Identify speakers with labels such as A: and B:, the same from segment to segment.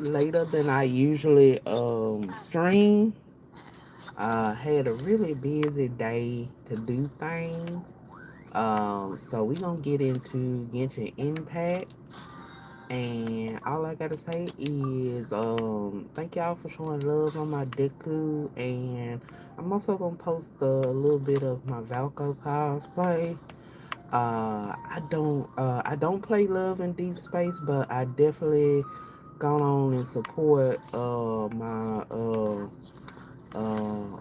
A: later than I usually stream. Had a really busy day to do things. So we gonna get into Genshin Impact, and all I gotta say is thank y'all for showing love on my Deku, and I'm also gonna post a little bit of my Valko cosplay. I don't play Love in Deep Space, but I definitely gone on and support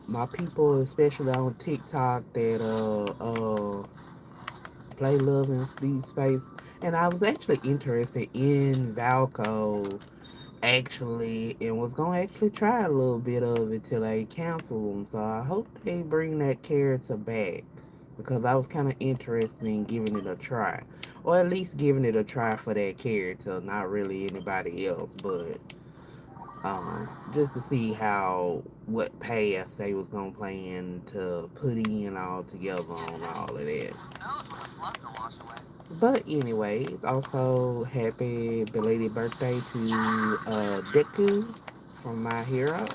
A: my people, especially on TikTok that play Love in Deep Space. And I was actually interested in Valko actually, and was gonna actually try a little bit of it till they cancel them. So I hope they bring that character back because I was kind of interested in giving it a try, or at least giving it a try for that character, not really anybody else, but just to see how what path they was gonna plan to put in all together on all of that. But anyways, also happy belated birthday to Deku from My Hero.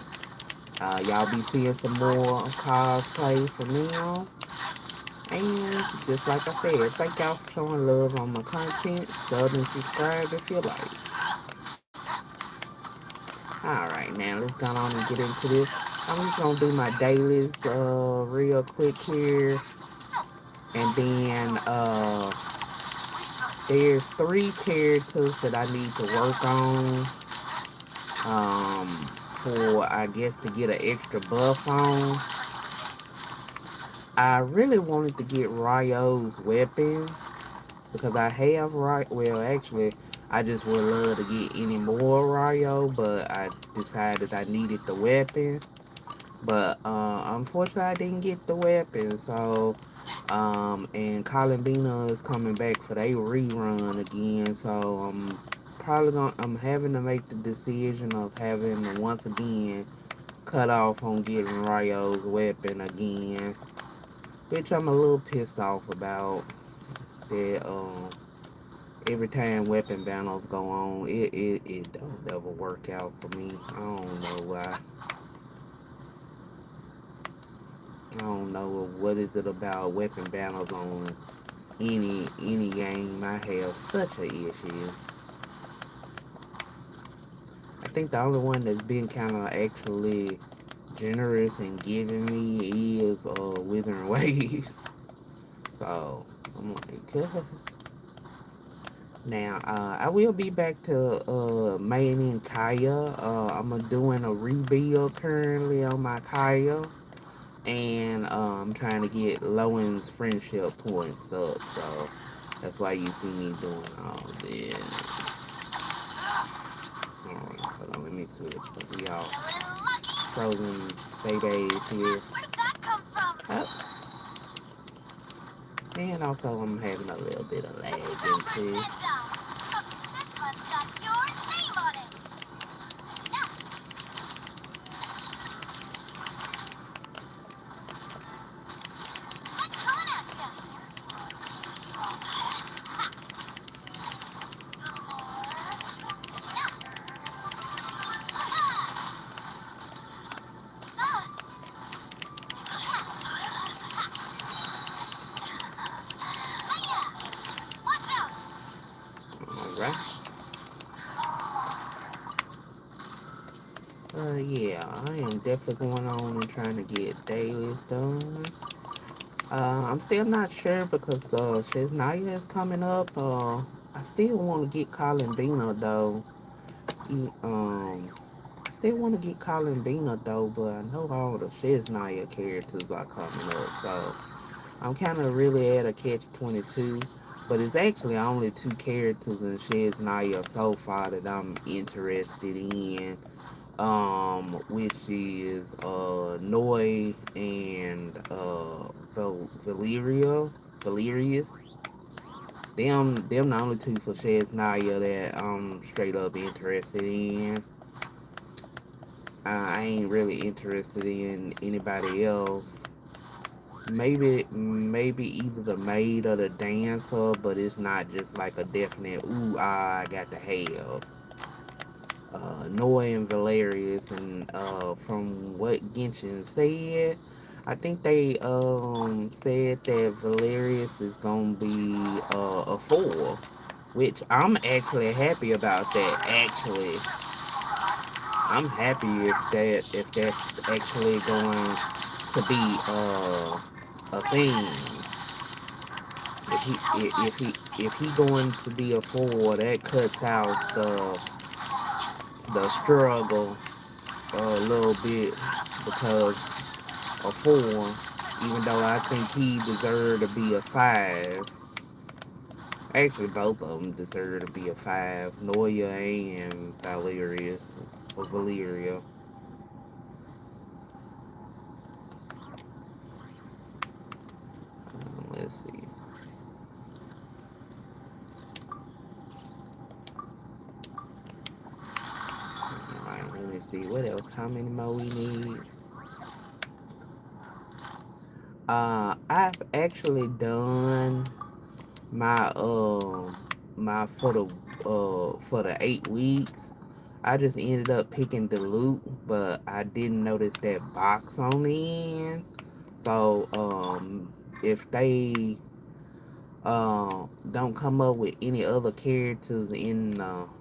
A: Y'all be seeing some more cosplay from now. And just like I said, thank y'all for showing love on my content. Sub and subscribe if you like. Alright, now let's go on and get into this. I'm just gonna do my dailies real quick here. And then there's 3 characters that I need to work on for I guess to get an extra buff on. I really wanted to get Ryo's weapon because I have well actually I just would love to get any more Ryo, but I decided I needed the weapon. But unfortunately I didn't get the weapon, so and Columbina is coming back for their rerun again, so I'm having to make the decision of having to once again cut off on getting Ryo's weapon again, which I'm a little pissed off about. That every time weapon battles go on, it don't ever work out for me. I don't know why. I don't know what is it about weapon battles on any game. I have such a issue. I think the only one that's been kind of actually generous and giving me is Withering Waves. So I'm like, God. Now I will be back to Mayan and Kaya. I'm doing a rebuild currently on my Kaya, and I'm trying to get Lowen's friendship points up. So that's why you see me doing all this. Alright, hold on, let me switch. We all frozen babies here. Oh, and also I'm having a little bit of lag into. Alright. Yeah, I am definitely going on and trying to get dailies done. I'm still not sure because Shiznaya is coming up. I still want to get Colin Bina though. I still want to get Colin Bina though, but I know all the Shiznaya characters are coming up, so I'm kind of really at a catch-22. But it's actually only 2 characters in Shiznaya so far that I'm interested in, which is Noi and Valerius. Them the only 2 for Shiznaya that I'm straight up interested in. I ain't really interested in anybody else. Maybe either the maid or the dancer, but it's not just like a definite ooh I got to have. Noah and Valerius, and from what Genshin said, I think they said that Valerius is gonna be a four, which I'm actually happy about that. Actually, I'm happy if that's actually going to be a thing. If he going to be a four, that cuts out the struggle a little bit, because a four, even though I think he deserved to be a five. Actually, both of them deserve to be a five. Noya and Valerius or Valeria. Let's see. Alright, let me see. What else? How many more we need? I've actually done my my for the 8 weeks. I just ended up picking the loot, but I didn't notice that box on the end. So if they don't come up with any other characters in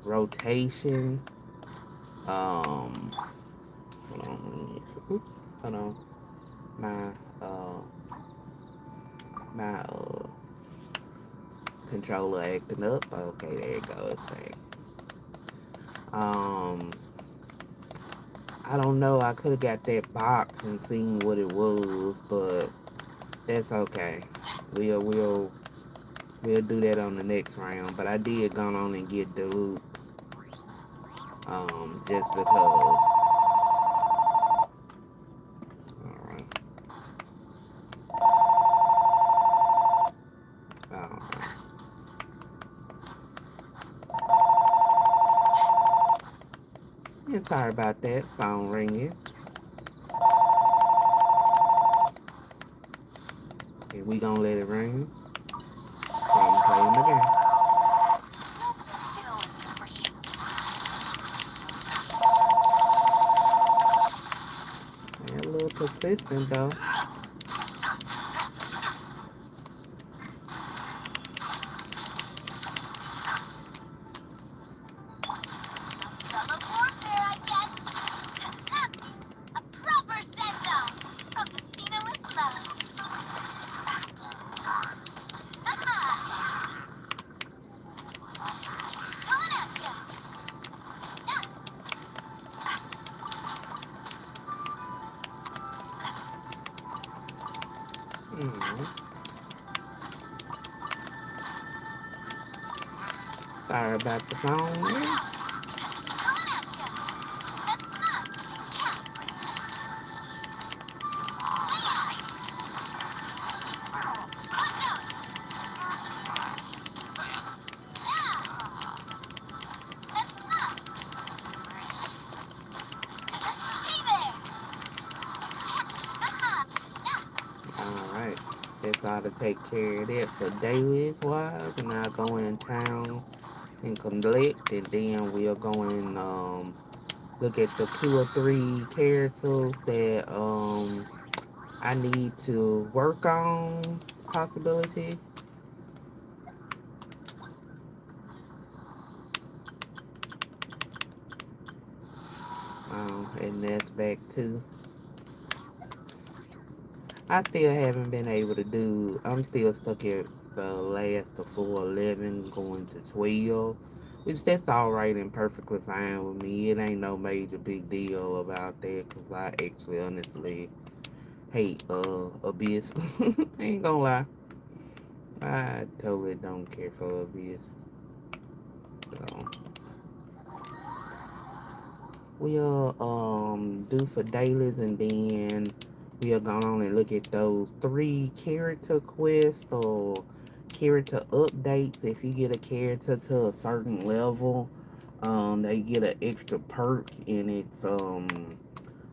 A: rotation, um hold on, oops, hold on, my uh my controller acting up. Okay, there it goes. Back. Um, I don't know. I could have got that box and seen what it was, but that's okay. We'll we'll we'll do that on the next round. But I did go on and get the loot. Just because. All right. All right. Yeah, sorry about that. Phone ringing. And we gonna let it ring. So I'm playing the game. Yeah, a little persistent though. Mm-hmm. Sorry about the phone there. Alright. That's all to take care of that for dailies wise. And I'll go in town and collect, and then we'll go and look at the 2 or 3 characters that I need to work on possibility. And that's back to, I still haven't been able to do. I'm still stuck at the last of 411 going to 12, which that's all right and perfectly fine with me. It ain't no major big deal about that, because I actually honestly hate Abyss. I ain't gonna lie. I totally don't care for Abyss. So we'll do for dailies, and then we'll go on and look at those 3 character quests or character updates. If you get a character to a certain level, they get an extra perk, and it's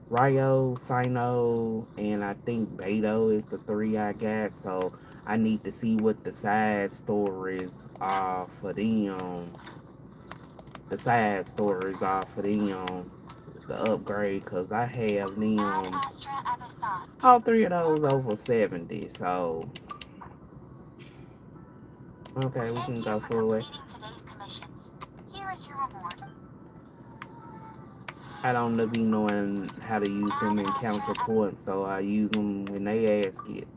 A: Ryo, Sino, and I think Beto is the 3 I got. So I need to see what the side stories are for them. the side stories off for them, the upgrade, because I have them, all three of those over 70, so, okay, we can go for it. I don't be knowing how to use them in counterpoint, so I use them when they ask it.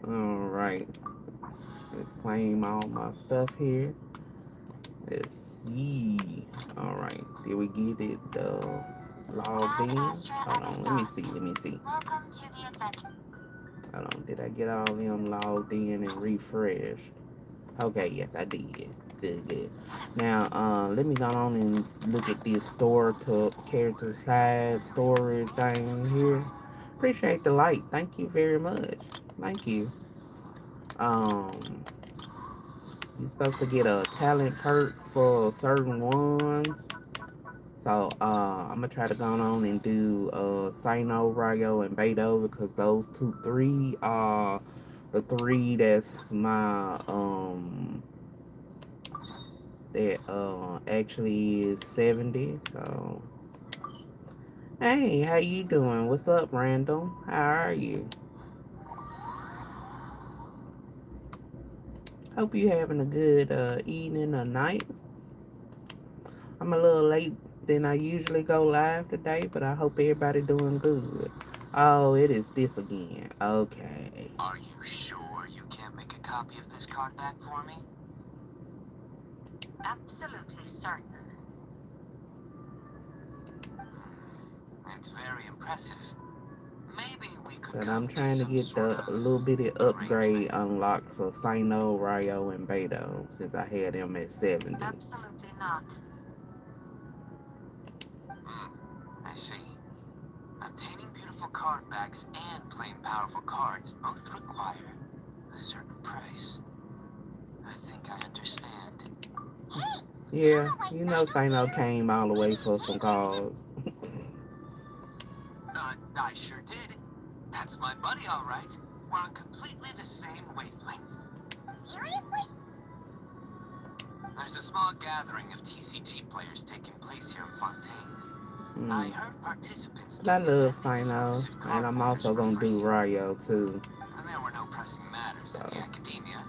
A: Alright, let's claim all my stuff here. Let's see. Alright, did we get it logged in? Hold on, let me see. Hold on, did I get all of them logged in and refreshed? Okay, yes, I did. Good. Now, let me go on and look at this store to character side storage thing here. Appreciate the like. Thank you very much. Thank you. Um, you're supposed to get a talent perk for certain ones. So, I'm gonna try to go on and do Sino, Ryo, and Beto because those three are the three that's my that actually is 70. So hey, how you doing? What's up, Randall? How are you? Hope you having a good evening or night. I'm a little late than I usually go live today, but I hope everybody doing good. Oh, it is this again. Okay.
B: Are you sure you can't make a copy of this card back for me? Absolutely certain. It's very impressive. Maybe we could.
A: But I'm trying to get the little bitty upgrade unlocked for Sino, Ryo, and Beto since I had them at 70.
B: Absolutely not. I see. Obtaining beautiful card backs and playing powerful cards both require a certain price. I think I understand.
A: Yeah, you know Sino came all the way for some calls.
B: I sure did. That's my buddy, all right. We're on completely the same wavelength. Seriously? There's a small gathering of TCG players taking place here in Fontaine. I heard participants.
A: But I love Sino, and I'm also gonna do Ryo too.
B: And there were no pressing matters at the academia.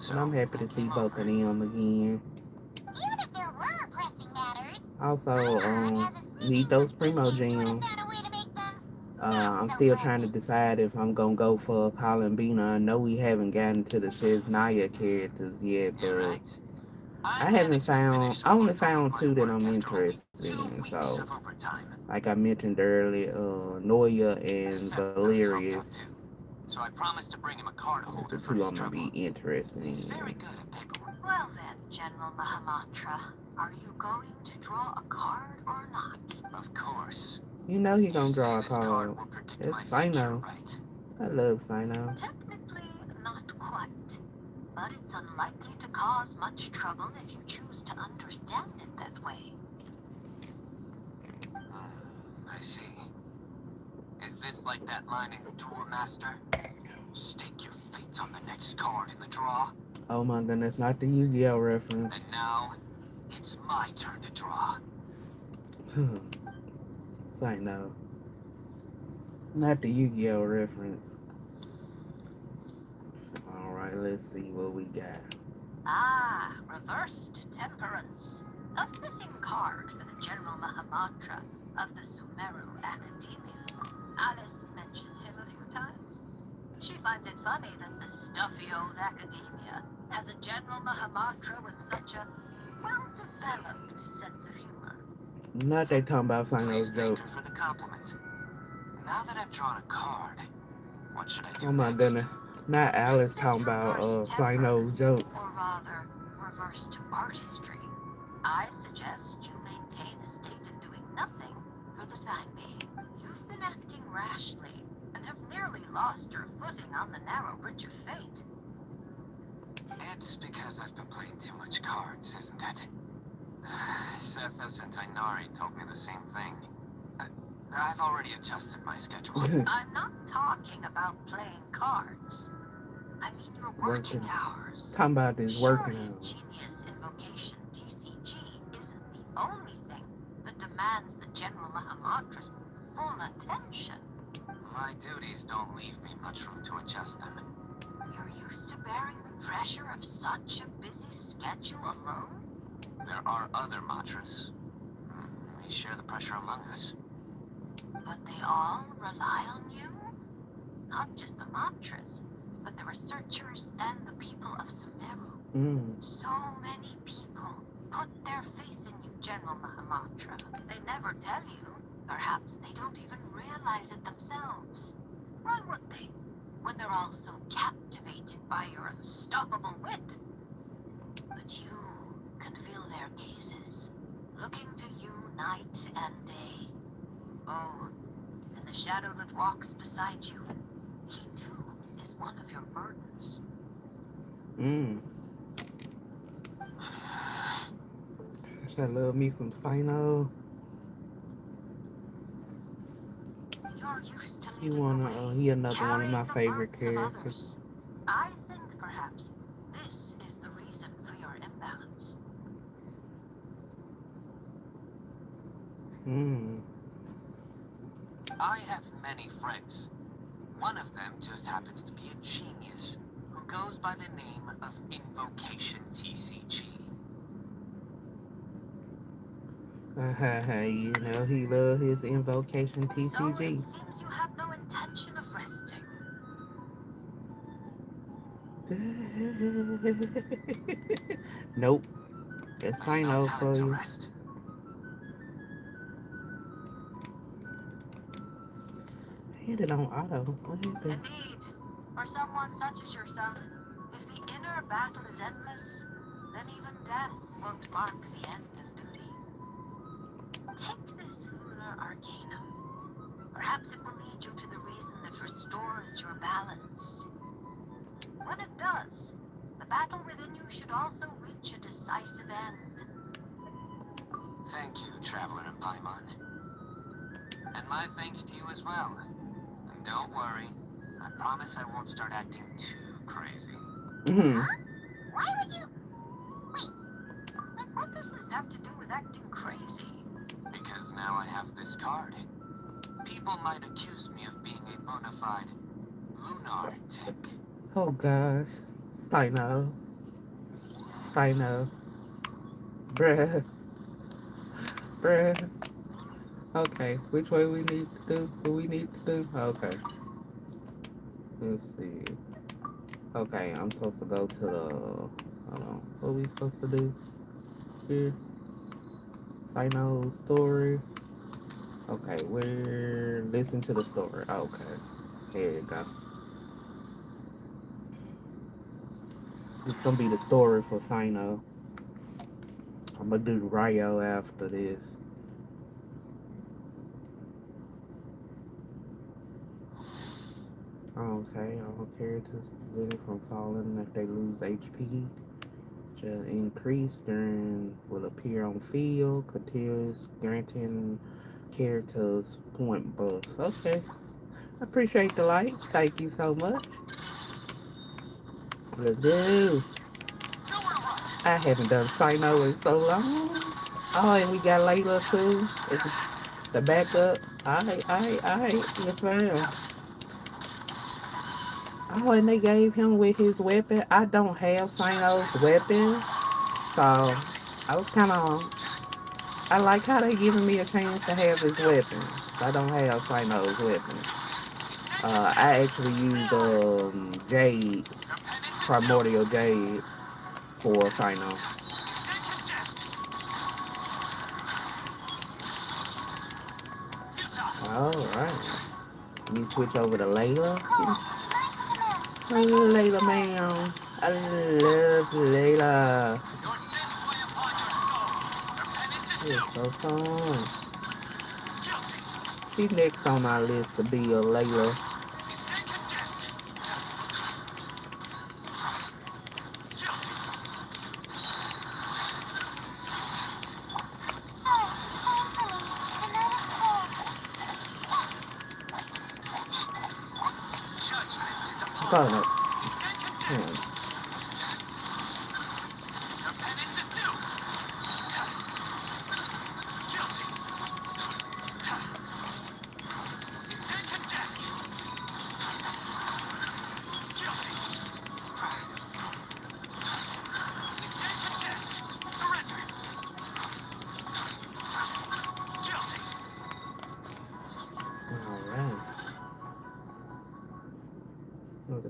A: So I'm happy to see both of them again.
C: Even if there were pressing matters.
A: Also, need those Primo gems. I'm still trying to decide if I'm gonna go for Columbina. I know we haven't gotten to the Shiznaya characters yet, but I haven't found. I only found two that I'm interested in. So, like I mentioned earlier, Noya and Valerius.
B: So I promised to bring him a card
A: That's
B: holder
A: the
B: for
A: two
B: his
A: I'm gonna
B: trouble.
A: be interested
B: He's
A: in.
B: very good at paperwork.
C: Well then, General Mahamatra, are you going to draw a card or not?
B: Of course.
A: You know he gonna
B: You
A: draw a
B: say this card
A: card.
B: will predict
A: It's
B: my future,
A: Sino.
B: right?
A: I love Sino.
C: Technically, not quite. But it's unlikely to cause much trouble if you choose to understand it that way.
B: I see. Is this like that line in Duel Master? Stake your fate on the next card in the draw.
A: Oh my goodness, not the Yu-Gi-Oh reference.
B: And now, it's my turn to draw.
A: Sino. Not the Yu-Gi-Oh reference. Alright, let's see what we got.
C: Ah, reversed temperance. A fitting card for the General Mahamatra of the Sumeru Academia. Alice mentioned him a few times. She finds it funny that the stuffy old academia has a General Mahamatra with such a well-developed sense of humor.
A: Not they talking about Sino's
B: Please thank
A: jokes.
B: her for the compliment. Now that I've drawn a card, what should I do
A: Oh my
B: next?
A: goodness. Not Alice
C: Since
A: talking
C: it's
A: about
C: reversed
A: Sino's
C: temperance,
A: jokes.
C: or rather, reversed artistry, I suggest you maintain a state of doing nothing for the time being. You've been acting rashly and have nearly lost your footing on the narrow bridge of fate.
B: It's because I've been playing too much cards, isn't it? Sethos and Tainari told me the same thing. I've already adjusted my schedule.
C: I'm not talking about playing cards. I mean your working hours.
A: Talking about this working
C: Surely
A: hours.
C: Genius Invocation TCG demands the General Mahamatra's full attention.
B: My duties don't leave me much room to adjust them.
C: You're used to bearing the pressure of such a busy schedule alone?
B: There are other Matras. We share the pressure among us.
C: But they all rely on you? Not just the Matras, but the researchers and the people of Sumeru. So many people put their faith in you, General Mahamatra. They never tell you. Perhaps they don't even realize it themselves. Why would they, when they're all so captivated by your unstoppable wit? But you can feel their gazes, looking to you night and day. Oh, and the shadow that walks beside you, he too is one of your burdens.
A: I love me some Sino.
C: You're used to
A: He
C: leading the way,
A: he another one of
C: carrying
A: my
C: the
A: favorite
C: burdens of
A: characters.
C: others. I think perhaps this is the reason for your imbalance.
B: I have many friends. One of them just happens to be a genius who goes by the name of Invocation TCG.
A: You know, he loves his Invocation
C: So it
A: TCG.
C: seems you have no intention of resting.
A: Nope. It's
B: There's
A: Sino
B: no
A: for
B: time to
A: you.
B: rest.
A: I hit it on auto. What happened?
C: Indeed, for someone such as yourself, if the inner battle is endless, then even death won't mark the end of duty. Take this lunar arcanum. Perhaps it will lead you to the reason that restores your balance. When it does, the battle within you should also reach a decisive end.
B: Thank you, Traveler in Paimon. And my thanks to you as well. And don't worry, I promise I won't start acting too crazy.
C: Huh? Why would you... Wait, what does this have to do with acting crazy?
B: Because now I have this card. People might accuse me of being a bona fide lunar tick.
A: Oh gosh. Sino. Bruh. Okay, which way we need to do? What we need to do? Okay. Let's see. Okay, I'm supposed to go to the... Hold on. What are we supposed to do here? Sino's story. Okay, we're... Listen to the story. Okay. There you go. It's gonna be the story for Sino. I'm gonna do Ryo after this. Okay, all characters prevented from falling if they lose HP. To increase during will appear on field, continuous granting characters point buffs. Okay. I appreciate the likes. Thank you so much. Let's go. I haven't done Sino in so long. Oh, and we got Layla too. It's the backup. Alright. Yes, ma'am. Oh, and they gave him with his weapon. I don't have Sino's weapon. So, I was kind of... I like how they giving me a chance to have his weapon. I don't have Sino's weapon. I actually used Jade, Primordial Jade, for Sino. Alright. Let me switch over to Layla. Layla, ma'am. I love Layla. It's so fun. She's next on our list to be a Layla. Bonus.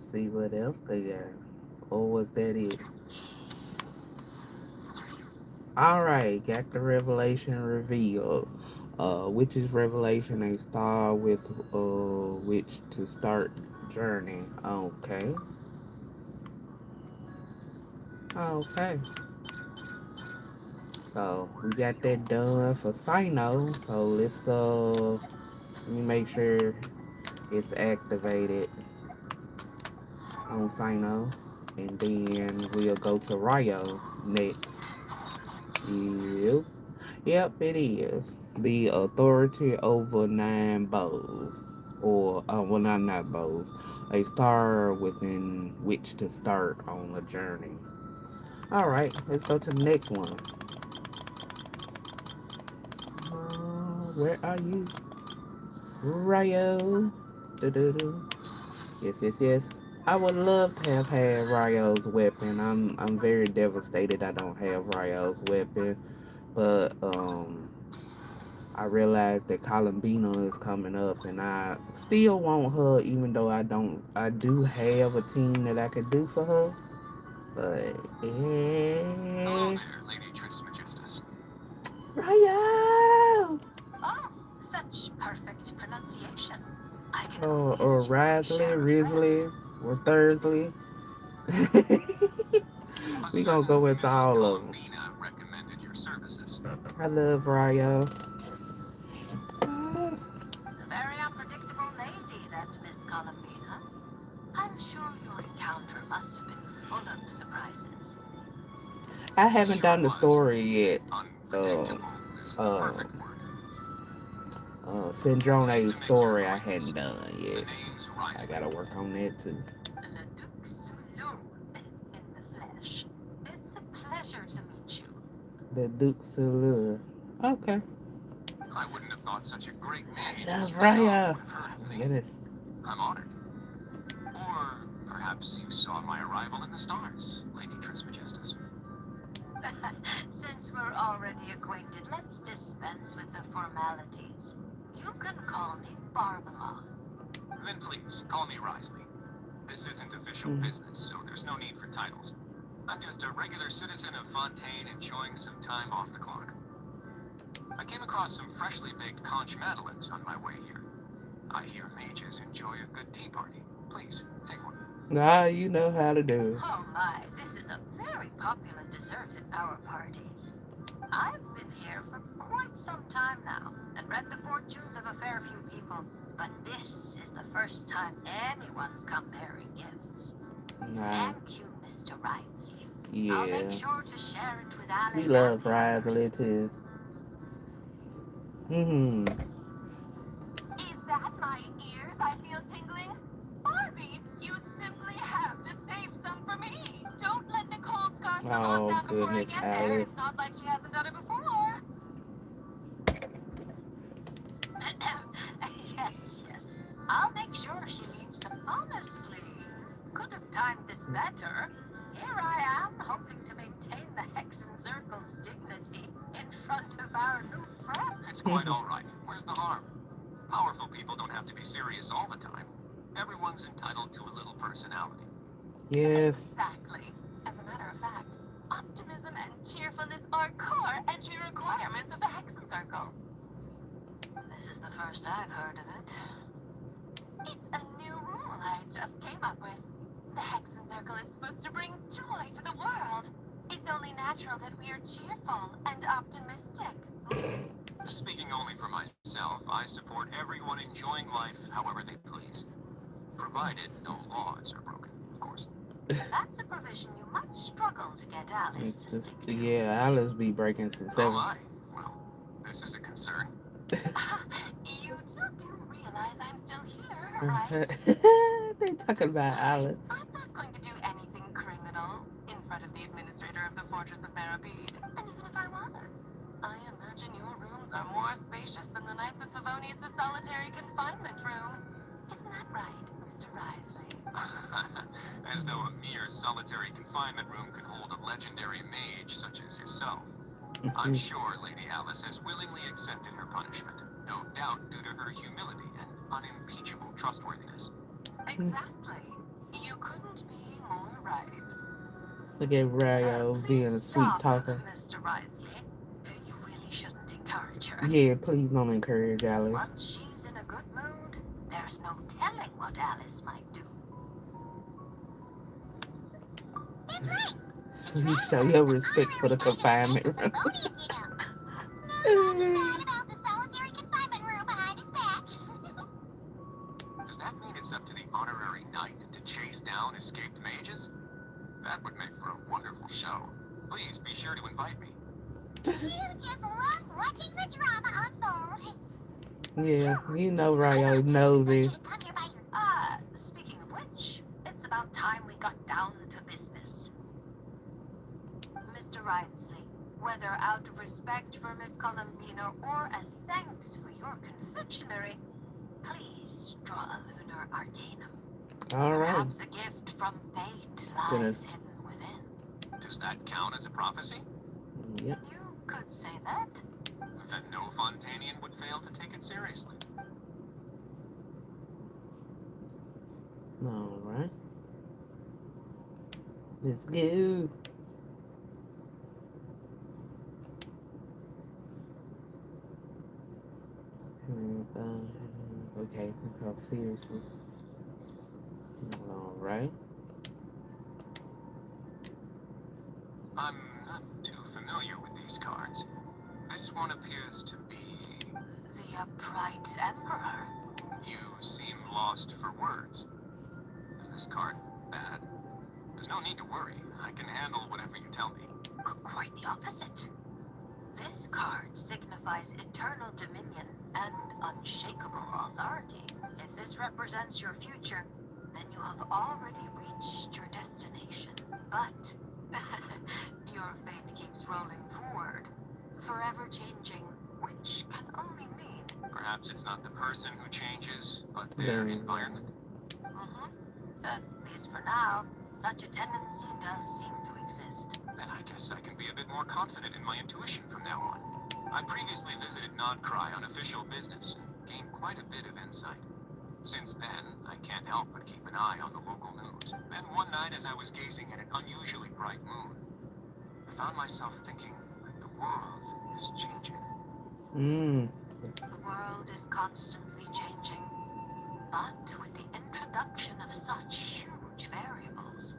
A: Let's see what else they got. Or was that it? Alright, got the revelation revealed. Witch's revelation, a star with which to start journey. Okay. Okay. So we got that done for Sino. So let me make sure it's activated on Sino. And then we'll go to Ryo next. Yep. Yep, it is. The authority over nine bows. Or, well, not bows. A star within which to start on a journey. Alright, let's go to the next one. Where are you? Ryo. Do-do-do. Yes, yes, yes. I would love to have had Ryo's weapon. I'm very devastated I don't have Ryo's weapon. But I realized that Columbina is coming up, and I still want her, even though I do have a team that I could do for her. But
B: Hello there, Lady Trismegistus.
A: Ryo,
C: Oh, such perfect pronunciation. I can
A: or
C: always
A: Risley,
C: share a friend.
A: Risley, or Thursday.
B: A
A: We gonna
B: certain
A: go with
B: Miss
A: all of them.
B: Columbina recommended your services.
A: I love Ryo.
C: A very unpredictable lady, that Miss Columbina. I'm sure your encounter must have been full of surprises.
A: I
B: It
A: haven't
B: sure
A: done the
B: was.
A: story yet.
B: Unpredictable is the
A: Uh,
B: perfect word. Pleased
A: Syndrome's
B: to make your
A: story I
B: acquaintance.
A: hadn't done
B: The
A: yet.
B: name's
A: I
B: Risley.
A: gotta work on that too.
C: Le Duc Sulu in the flesh. It's a pleasure to meet you.
A: The Duke Salure. Okay.
B: I wouldn't have thought such a great
A: I
B: mage as
A: love
B: yourself
A: Ryo.
B: would have heard
A: Oh
B: of
A: my
B: me.
A: goodness.
B: I'm honored. Or perhaps you saw my arrival in the stars, Lady Trismegistus.
C: Since we're already acquainted, let's dispense with the formalities. You can call me Barbaroth.
B: Then please, call me Risley. This isn't official business, so there's no need for titles. I'm just a regular citizen of Fontaine enjoying some time off the clock. I came across some freshly baked conch madeleines on my way here. I hear mages enjoy a good tea party. Please, take one.
A: Nah, you know how to do it.
C: Oh my, this is a very popular dessert at our parties. I've been here for quite some time now and read the fortunes of a fair few people, but this is the first time anyone's come bearing gifts.
A: Nah.
C: Thank you, Mr. Risley. I'll
A: Yeah.
C: make sure to share it with Alice
A: We
C: and
A: love
C: the others.
A: Risley too. Hmm.
C: Is that my ears I feel tingling? Barbie, you simply have to save some for me. Don't let Nicole scarf the locked
A: Oh
C: out before I
A: goodness,
C: get there.
A: Alice.
C: It's not like she hasn't done it before. Yes, yes. I'll make sure she leaves some honestly. Could have timed this better. Here I am, hoping to maintain the Hexen Circle's dignity in front of our new friend.
B: It's quite all right. Where's the harm? Powerful people don't have to be serious all the time. Everyone's entitled to a little personality.
A: Yes.
C: Exactly. As a matter of fact, optimism and cheerfulness are core entry requirements of the Hexen Circle. This is the first I've heard of it. It's a new rule I just came up with. The Hexen Circle is supposed to bring joy to the world. It's only natural that we are cheerful and optimistic.
B: Speaking only for myself, I support everyone enjoying life however they please. Provided no laws are broken, of course.
C: That's a provision you might struggle to get Alice
A: It's
C: to
A: just
C: stick to.
A: yeah, Alice be breaking some
B: Oh
A: seven.
B: my. Well, this is a concern.
C: You two do realize I'm still here, right?
A: They talking about Alice.
C: I'm not going to do anything criminal in front of the administrator of the Fortress of Marabede. And even if I was, I imagine your rooms are more spacious than the Knights of Favonius' solitary confinement room. Isn't that right, Mr. Risley?
B: As though a mere solitary confinement room could hold a legendary mage such as yourself. I'm sure Lady Alice has willingly accepted her punishment, no doubt due to her humility and unimpeachable trustworthiness.
C: Exactly. You couldn't be more right.
A: Look at Ryo being a
C: Please
A: sweet
C: stop,
A: talker.
C: Mr. Risley. You really shouldn't encourage her.
A: Yeah, please don't encourage Alice.
C: Once she's in a good mood, there's no telling what Alice might do.
D: That's right.
A: Please show your respect for the confinement room.
D: Now tell me bad about the solitary confinement room behind his back.
B: Does that mean it's up to the honorary knight to chase down escaped mages? That would make for a wonderful show. Please be sure to invite me.
D: You just love watching the drama unfold.
A: Yeah, you know Ryo knows it.
D: Come here by your
C: Speaking of which, it's about time we got down to business. Mr. Risley, whether out of respect for Miss Columbina or as thanks for your confectionery, please draw a lunar arcanum.
A: All right.
C: Perhaps a gift from fate lies
A: Gonna-
C: hidden within.
B: Does that count as a prophecy?
A: Yep.
C: You could say that.
B: Then no Fontanian would fail to take it seriously.
A: All right. Let's go. Okay, how seriously? All right.
B: I'm not too familiar with these cards. This one appears to be...
C: The upright emperor.
B: You seem lost for words. Is this card bad? There's no need to worry. I can handle whatever you tell me.
C: Quite the opposite. This card signifies eternal dominion and unshakable authority. If this represents your future, then you have already reached your destination. But your fate keeps rolling forward, forever changing, which can only mean...
B: Perhaps it's not the person who changes, but their environment.
C: At least for now, such a tendency does seem to exist.
B: Then I guess I can be a bit more confident in my intuition from now on. I previously visited Nodcry on official business and gained quite a bit of insight. Since then, I can't help but keep an eye on the local news. Then one night, as I was gazing at an unusually bright moon, I found myself thinking that the world is changing.
C: The world is constantly changing, but with the introduction of such huge variables,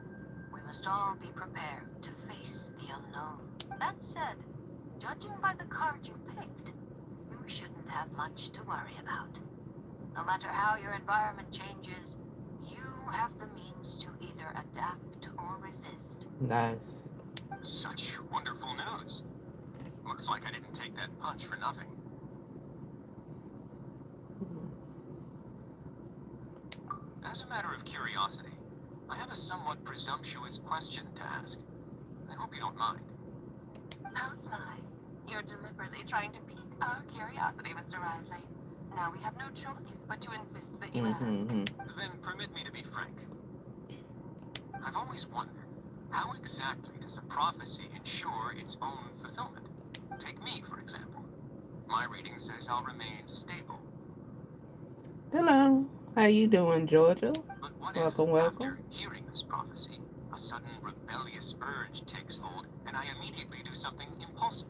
C: we must all be prepared to face the unknown. That said, judging by the card you picked, you shouldn't have much to worry about. No matter how your environment changes, you have the means to either adapt or resist.
A: Nice.
B: Such wonderful news. Looks like I didn't take that punch for nothing. As a matter of curiosity, I have a somewhat presumptuous question to ask. I hope you don't mind.
E: How sly. You're deliberately trying to pique our curiosity, Mr. Risley. Now we have no choice but to insist that you ask.
B: Then permit me to be frank. I've always wondered, how exactly does a prophecy ensure its own fulfillment? Take me, for example. My reading says I'll remain stable.
A: Hello. How you doing, Georgia?
B: But what
A: Welcome,
B: if,
A: welcome.
B: after hearing this prophecy, a sudden rebellious urge takes hold and I immediately do something impulsive?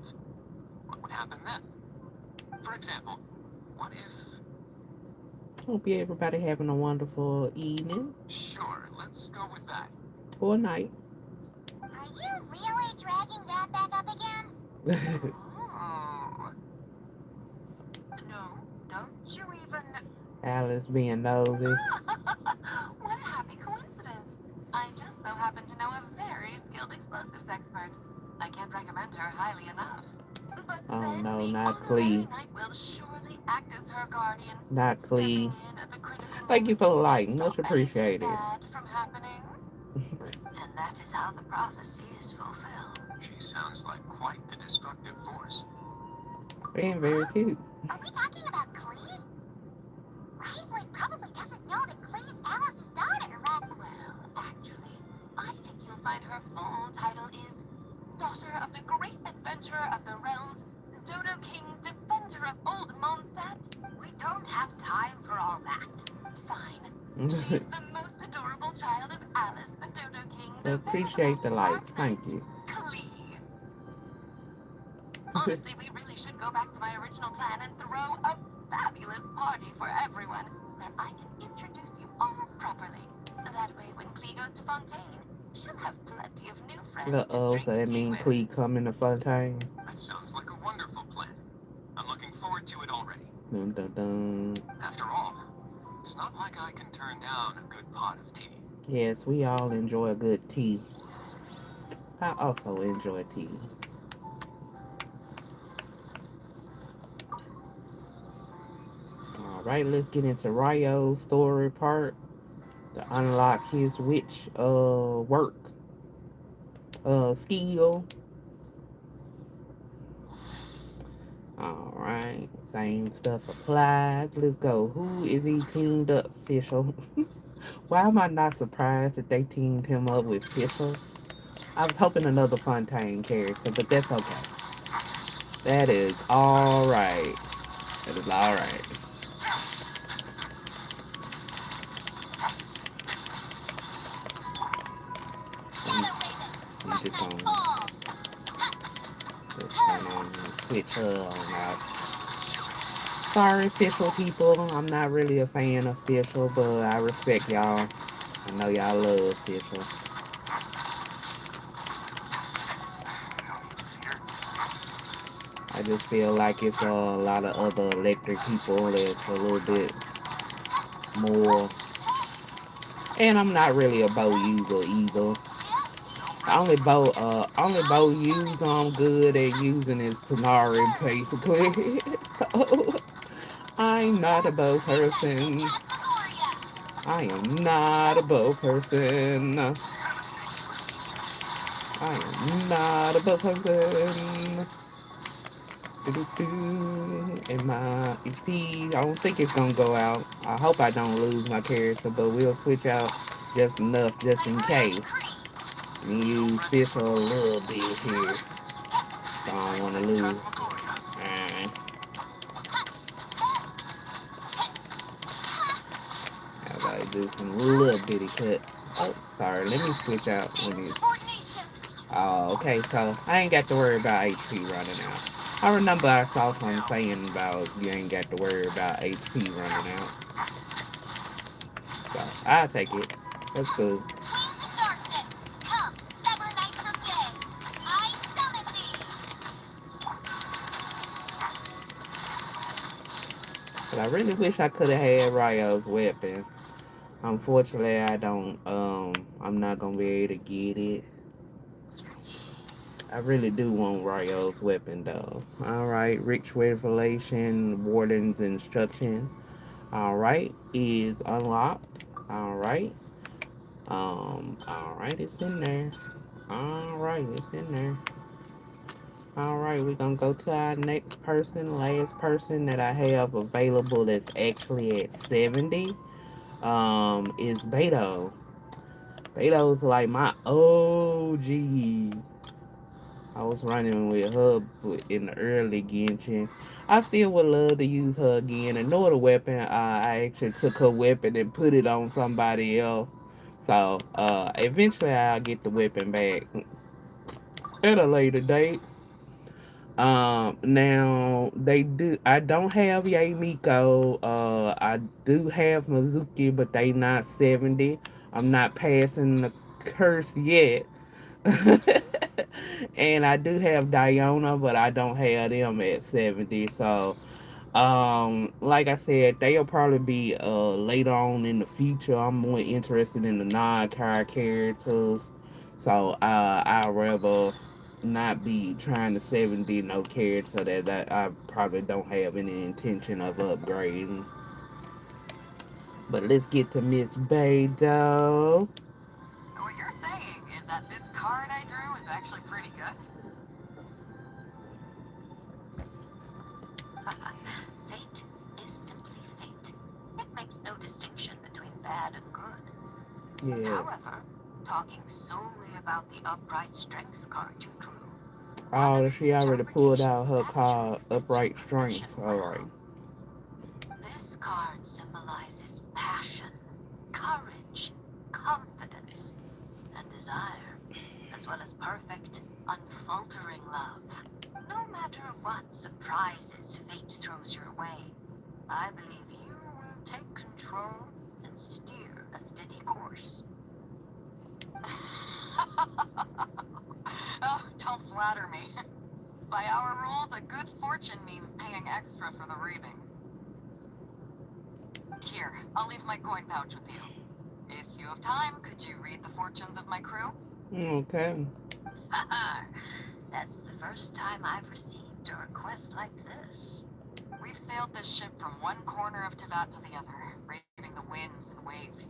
B: What would happen then? For example, what if...
A: Hope you everybody having a wonderful evening
B: Sure, let's go with that.
A: or night.
D: Are you really dragging that back up again?
B: Oh.
C: No, don't you even...
A: Alice being nosy.
E: What a happy coincidence. I just so happen to know a very skilled explosives expert. I can't recommend her highly enough. But
A: Oh,
E: then
A: no,
E: the
A: not
E: honorary
A: Clee.
E: knight will surely act as her guardian,
A: Not
E: stepping
A: Clee.
E: in at the critical
A: Thank you for the
E: moment
A: like.
E: to
A: Much
E: stop
A: appreciated.
E: anything bad from happening.
C: And that is how the prophecy is fulfilled.
B: She sounds like quite the destructive force.
A: Being very cute.
D: Are we talking about Clee? Risley probably doesn't know that Clee is Alice's daughter, right?
E: Well, actually, I think you'll find her full title is Daughter of the Great Adventurer of the Realms, Dodo King, Defender of Old Mondstadt.
C: We don't have time for all that.
E: Fine. She's the most adorable child of The
A: Appreciate the
E: venomous
A: likes. Thank
E: marksman,
A: you.
E: Klee. Honestly, we really should go back to my original plan and throw a fabulous party for everyone, where I can introduce you all properly. That way, when Klee goes to Fontaine, she'll have plenty of new friends to
A: Uh-oh,
E: drink
A: so that
E: tea
A: mean
E: with.
A: Clee coming to Fontaine.
B: That sounds like a wonderful plan. I'm looking forward to it already.
A: Dun, dun, dun.
B: After all, it's not like I can turn down a good pot of tea.
A: Yes, we all enjoy a good tea. I also enjoy tea. Alright, let's get into Ryo's story part. To unlock his witch work skill. Alright, same stuff applies. Let's go. Who is he teamed up, Fischl? Why am I not surprised that they teamed him up with Fischl? I was hoping another Fontaine character, but that's okay. That is alright. That is alright. I'm just gonna switch her on out. Sorry, official people. I'm not really a fan of official, but I respect y'all. I know y'all love official. I just feel like it's a lot of other electric people that's a little bit more. And I'm not really a bow user either. The only bow user I'm good at using is Tanari, basically. So I'm not a bow person. I am not a bow person. I am not a bow person. And my HP, I don't think it's gonna go out. I hope I don't lose my character, but we'll switch out just enough just in case. And use fish a little bit here. So I don't want to lose. How about I do some little bitty cuts? Oh, sorry. Let me switch out. Let me. Oh, okay. So I ain't got to worry about HP running out. I remember I saw something saying about you ain't got to worry about HP running out. So I'll take it. That's good. But I really wish I could have had Ryo's weapon. Unfortunately, I don't. I'm not gonna be able to get it. I really do want Ryo's weapon though. All right, Rich Revelation, Warden's Instruction. All right, is unlocked. All right. All right, it's in there. All right, it's in there. All right, we're gonna go to our next person, last person that I have available that's actually at 70. Is Beto. Beto's like my OG. I was running with her in the early Genshin. I still would love to use her again. Another weapon, I actually took her weapon and put it on somebody else. So, eventually I'll get the weapon back at a later date. Now they do. I don't have Yamiko. I do have Mizuki, but they not 70. I'm not passing the curse yet. And I do have Diona, but I don't have them at 70. So, like I said, they'll probably be later on in the future. I'm more interested in the non-car characters. So, I'd rather not be trying to 70 no character that I probably don't have any intention of upgrading. But let's get to Miss Bay though.
E: So what you're saying is that this card I drew is actually pretty good?
C: Fate is simply fate. It makes no distinction between bad and good.
A: Yeah.
E: However, talking solely about the upright strength card you drew.
A: Oh, she already pulled out her card, Upright Strength. Alright.
C: This card symbolizes passion, courage, confidence, and desire, as well as perfect, unfaltering love. No matter what surprises fate throws your way, I believe you will take control and steer a steady course.
E: Oh, don't flatter me. By our rules, a good fortune means paying extra for the reading. Here, I'll leave my coin pouch with you. If you have time, could you read the fortunes of my crew?
A: Okay.
C: That's the first time I've received a request like this.
E: We've sailed this ship from one corner of Teyvat to the other, braving the winds and waves.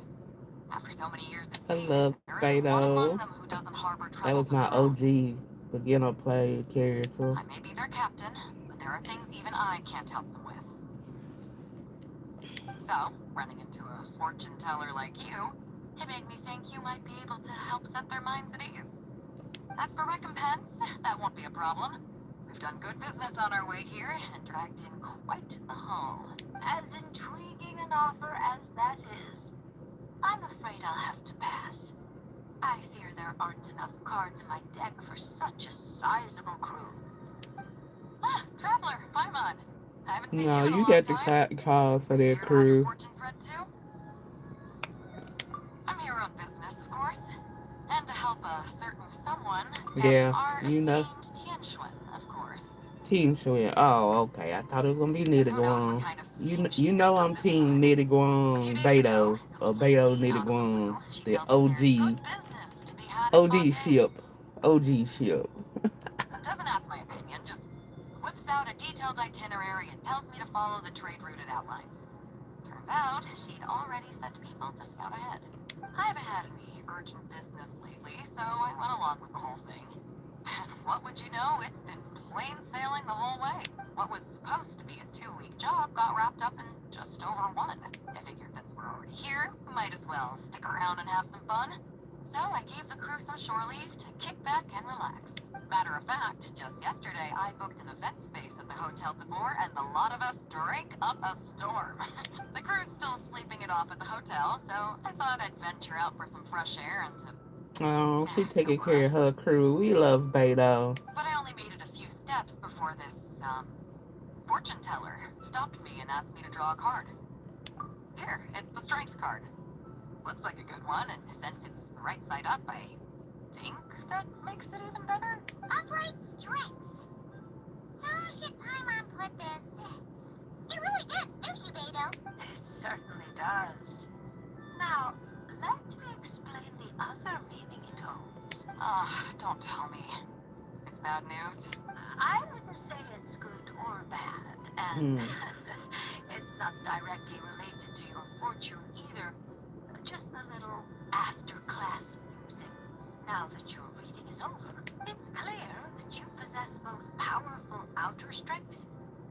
E: After so many years at
A: I
E: sea,
A: love
E: there isn't one among
A: Beto.
E: them who doesn't harbor
A: That
E: troubles
A: was
E: of
A: my
E: their own.
A: OG beginner play character.
E: I may be their captain, but there are things even I can't help them with. So, running into a fortune teller like you, it made me think you might be able to help set their minds at ease. As for recompense, that won't be a problem. We've done good business on our way here and dragged in quite a haul.
C: As intriguing an offer as that is, I'm afraid I'll have to pass. I fear there aren't enough cards in my deck for such a sizable crew.
E: Ah, traveler, Paimon. I haven't seen
A: No,
E: you in a
A: you
E: long
A: got the
E: time.
A: calls for their
E: Here to have your
A: crew.
E: fortunes read too? I'm here on business, of course. And to help a certain someone step
A: Yeah,
E: our
A: you know.
E: esteemed Tianxuan, of course.
A: Team Shuin. Oh, okay. I thought it was gonna be Nitty
E: Who knows what
A: Guam.
E: kind of scheme she's
A: You know
E: picked up
A: I'm
E: this
A: Team
E: time.
A: Nitty
E: A few
A: Guam
E: days ago,
A: Beto or Beto
E: completely
A: Nitty
E: out of the blue,
A: Guam.
E: she
A: The
E: tells me there's good business to be had in
A: OG
E: Fontaine.
A: ship. OG ship.
E: Doesn't ask my opinion, just whips out a detailed itinerary and tells me to follow the trade route it outlines. Turns out, she'd already sent people to scout ahead. I haven't had any urgent business lately, so I went along with the whole thing. And what would you know, it's been plain sailing the whole way. What was supposed to be a 2-week job got wrapped up in just over one. I figured since we're already here, we might as well stick around and have some fun. So I gave the crew some shore leave to kick back and relax. Matter of fact, just yesterday I booked an event space at the Hotel de Boer and the lot of us drank up a storm. The crew's still sleeping it off at the hotel, so I thought I'd venture out for some fresh air and to...
A: Oh, she taking care of her crew. We love Beto.
E: But I only made it a few steps before this, fortune teller stopped me and asked me to draw a card. Here, it's the strength card. Looks like a good one, and since it's the right side up, I think that makes it even better.
D: Upright strength. How should Paimon put this? It really does suit you, Beto.
C: It certainly does. Now, let me explain the other meaning it holds.
E: Don't tell me. It's bad news.
C: I wouldn't say it's good or bad, and it's not directly related to your fortune either. Just a little after-class music. Now that your reading is over, it's clear that you possess both powerful outer strength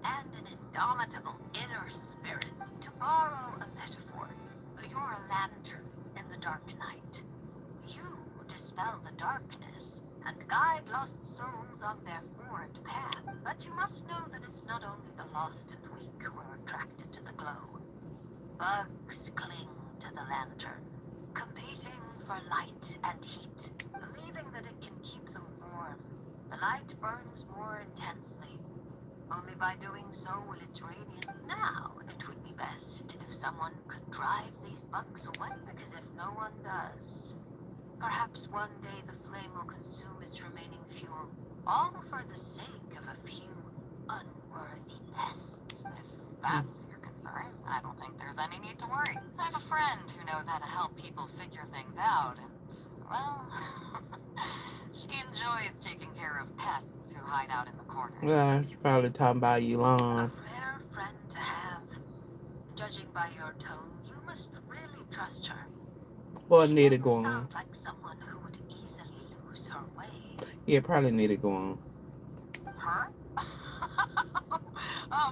C: and an indomitable inner spirit. To borrow a metaphor, you're a lantern in the dark night. You dispel the darkness and guide lost souls on their forward path. But you must know that it's not only the lost and weak who are attracted to the glow. Bugs cling to the lantern, competing for light and heat, believing that it can keep them warm. The light burns more intensely. Only by doing so will its radiance. Now, it would be best if someone could drive these bugs away, because if no one does, perhaps one day the flame will consume its remaining fuel, all for the sake of a few unworthy pests.
E: If that's your concern, I don't think there's any need to worry. I have a friend who knows how to help people figure things out, and, well, she enjoys taking care of pests who hide out in the corners.
A: Yeah, she's probably talking about
C: A
A: Elon.
C: rare friend to have. Judging by your tone, you must really trust her.
A: Or
C: She
A: Nitty
C: doesn't
A: Guam.
C: sound like someone who would easily lose her way.
A: Yeah, probably Nitty Guam.
E: Her?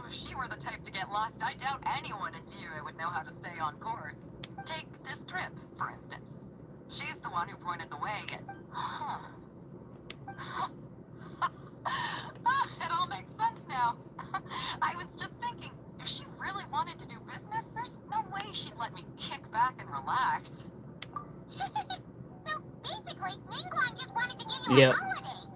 E: If she were the type to get lost, I doubt anyone in Liyue would know how to stay on course. Take this trip, for instance. She's the one who pointed the way. It all makes sense now. I was just thinking, if she really wanted to do business, there's no way she'd let me kick back and relax.
D: So basically, Basically, Ningguang just wanted to give you a
A: Yep.
D: holiday.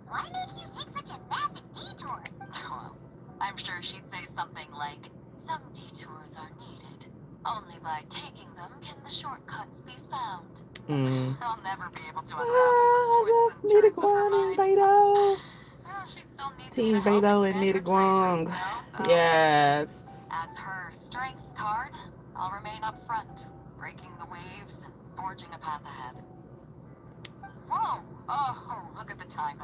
D: Why did you take such a massive detour?
E: Well, I'm sure she'd say something like, some detours are needed. Only by taking them can the shortcuts be found.
A: Hmm.
E: I'll never be able to unravel the
A: I
E: twists
A: love
E: and turns of her
A: Nitiguan and
E: mind.
A: Beto.
E: Well, she still needs me to
A: Team
E: help
A: Beto and
E: expand her trade routes,
A: Nitiguang.
E: though, so
A: Yes.
E: as her strength card, I'll remain up front, breaking the waves and forging a path ahead. Whoa! Oh, look at the time.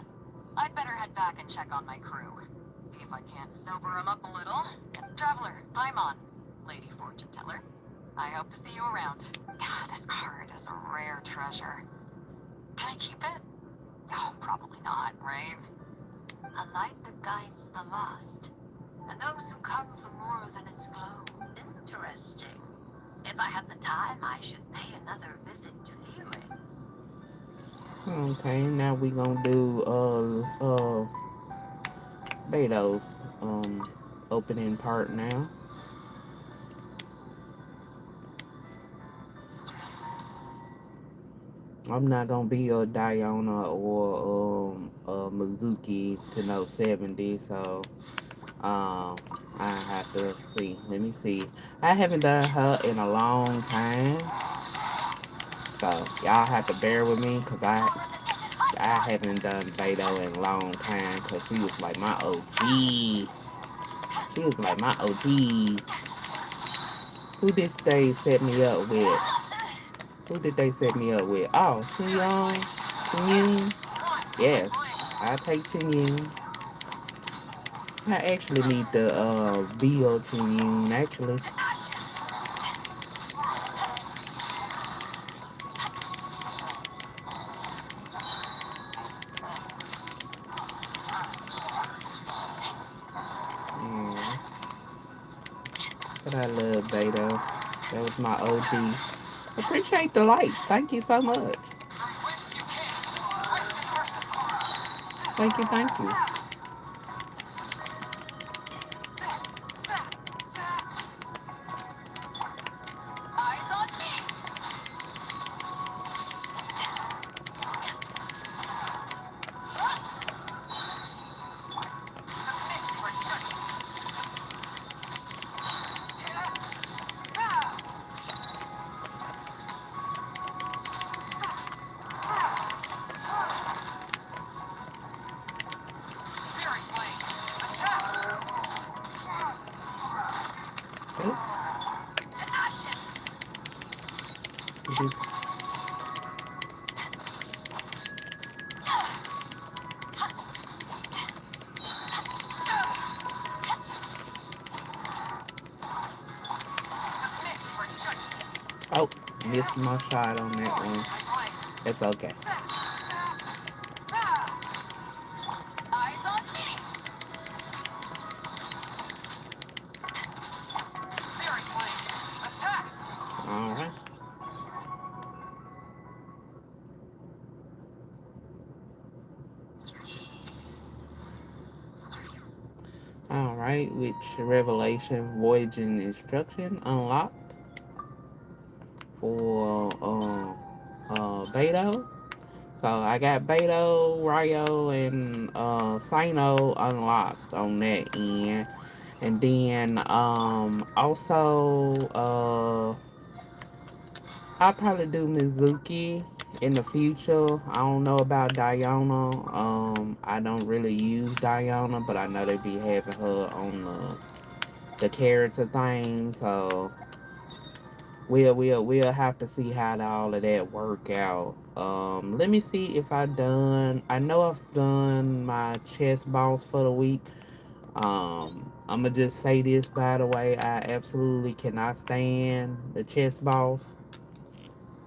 E: I'd better head back and check on my crew. See if I can't sober them up a little. Traveler, I'm on. Lady Fortune Teller. I hope to see you around. Ah, this card is a rare treasure. Can I keep it? Oh, probably not, right?
C: A light that guides the lost, and those who come for more than its glow. Interesting. If I have the time, I should pay another visit to Liyue.
A: Okay, now we gonna do Beto's opening part now. I'm not gonna be a Diana or Mizuki to know 70, so I have to see. Let me see. I haven't done her in a long time, so y'all have to bear with me because I haven't done Beto in a long time because she was like my OG. She was like my OG. Who did they set me up with? Who did they set me up with? Oh, Chin Young. Chin Yun. Yes, I take Chin Yun. I actually need the VO Chin Yun actually. Yeah, but I love Beto. That was my OG. Appreciate the light. Thank you so much.
B: From whence you came, quest and merciful.
A: Thank you, thank you.
E: Eyes on me!
B: Submit for judgment. Spirit blade. Attack!
A: Oh,
E: To ashes!
A: did you-
B: Submit for judgment.
A: oh, missed my shot on that one.
B: My blade.
A: It's okay.
E: Eyes on me!
B: Spirit blade. Attack!
A: All right. All right. Which revelation, voyaging instruction unlocked for Beto. So I got Beto, Ryo, and Sino unlocked on that end. And then also I'll probably do Mizuki in the future. I don't know about Diana. I don't really use Diana, but I know they be having her on the character thing, so we'll have to see how all of that work out. Let me see if I done. I know I've done my chess boss for the week. I'm gonna just say this by the way. I absolutely cannot stand the chess boss.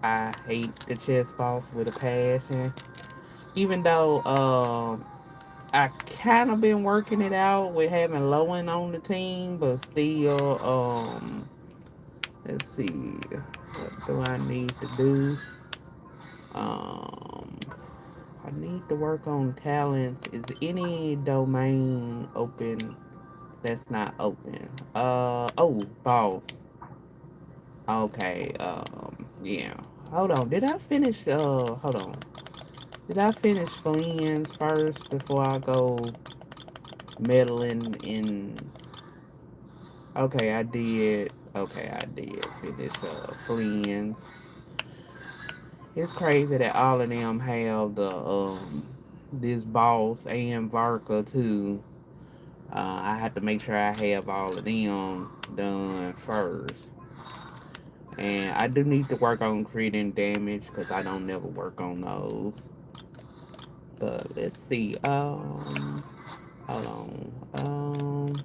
A: I hate the chess boss with a passion. Even though I kind of been working it out with having Lowen on the team, but still let's see, what do I need to do? Um, I need to work on talents. Is any domain open that's not open? Oh, boss. Okay. Yeah. Hold on. Did I finish? Hold on. Did I finish Fleens first before I go meddling in? Okay, I did. Okay, I did finish Fleens. It's crazy that all of them have the this boss and Varka too. I have to make sure I have all of them done first. And I do need to work on creating damage because I don't never work on those. But let's see. Hold on.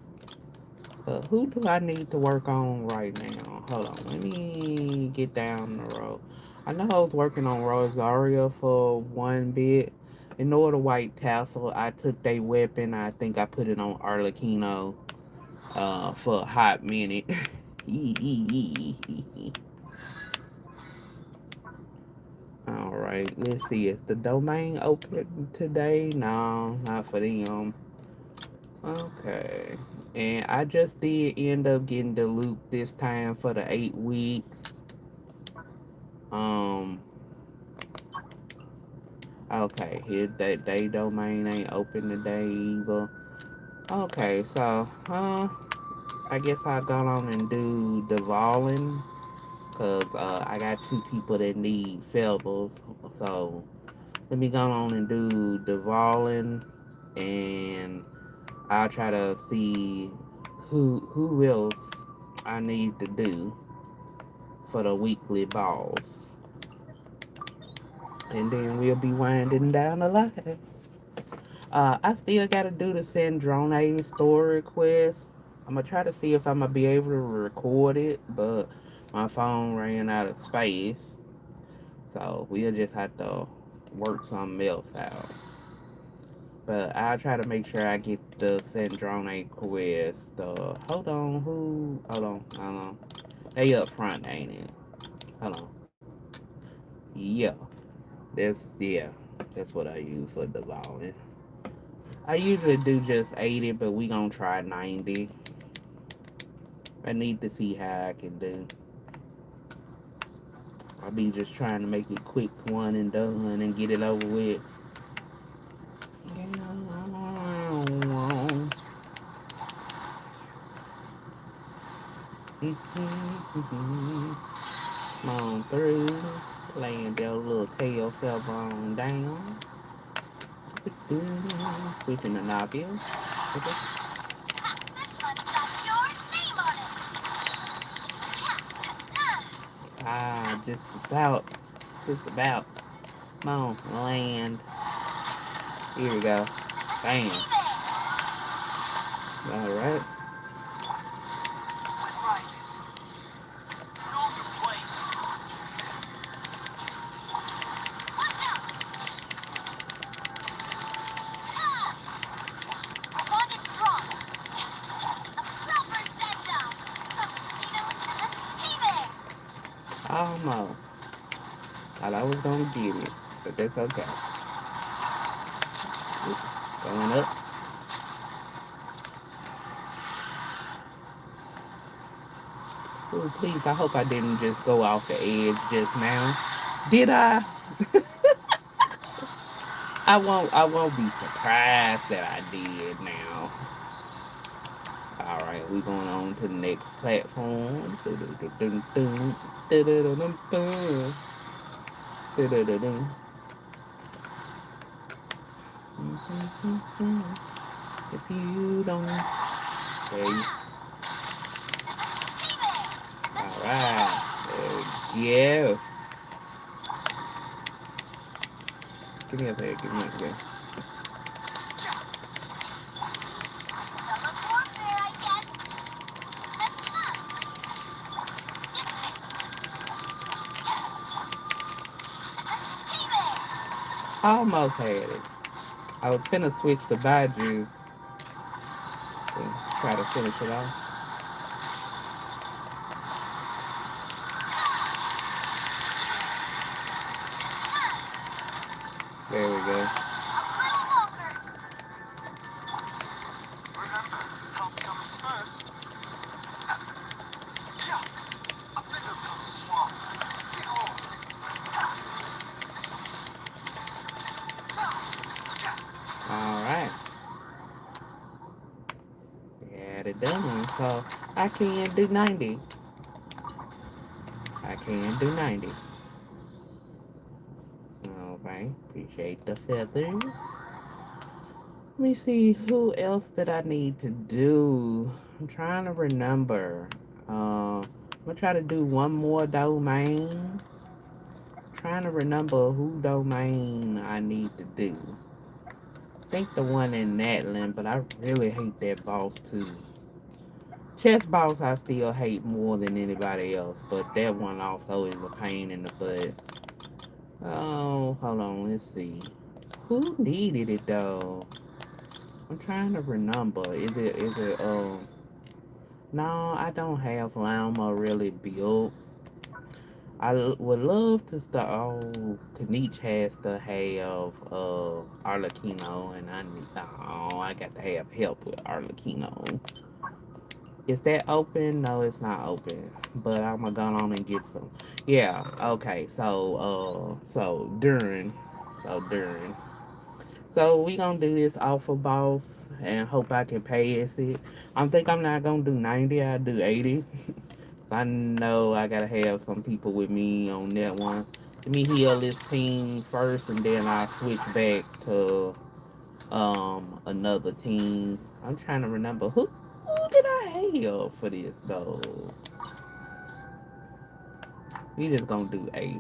A: Who do I need to work on right now? Hold on. Let me get down the road. I know I was working on Rosaria for one bit. In order white tassel, I took their weapon. I think I put it on Arlecchino for a hot minute. Alright, let's see. Is the domain open today? No, not for them. Okay. And I just did end up getting the loop this time for the 8 weeks. Um okay, here that day domain ain't open today either. Okay, so I guess I'll go on and do the Volin. Cause I got two people that need feathers. So let me go on and do the Volin, and I'll try to see who else I need to do for the weekly boss. And then we'll be winding down the line. I still gotta do the Sandrone story quest. I'm gonna try to see if I'm gonna be able to record it, but my phone ran out of space. So we'll just have to work something else out. But I'll try to make sure I get the Sandrone quest. Hold on, hold on. They up front, ain't it? Hold on. Yeah. Yeah. That's what I use for the volume. I usually do just 80, but we gonna try 90. I need to see how I can do. I'll be just trying to make it quick one and done and get it over with. Come on through, laying their little tail feather on down. Switching the novel. Okay. Ah, just about. Just about. Come on, land. Here we go. Bam. Alright. Almost. Thought I was gonna get it, but that's okay. Oop, going up. Oh, please, I hope I didn't just go off the edge just now. Did I? I won't be surprised that I did now. Alright, we going on to the next platform. If you don't, there you. Alright, there we go. Give me up here, give me up here. I almost had it. I was finna switch to Baidu to try to finish it off. There we go. done. So I can do 90. I can do 90. Alright, appreciate the feathers. Let me see, who else did I need to do? I'm trying to remember. I'm gonna try to do one more domain. Trying to remember who domain I need to do. I think the one in Natland, but I really hate that boss too. Chess boss I still hate more than anybody else, but that one also is a pain in the butt. Oh, hold on, let's see. Who needed it though? I'm trying to remember. No, I don't have Llama really built. Would love to start. Oh, Kanich has to have Arlecchino, and I got to have help with Arlecchino. Is that open? No, it's not open. But I'm gonna go on and get some. Yeah. Okay. So So we gonna do this alpha boss and hope I can pass it. I'm not gonna do 90. I'll do 80. I know I gotta have some people with me on that one. Let me heal this team first, and then I'll switch back to another team. I'm trying to remember who did I have for this though. We just gonna do 80.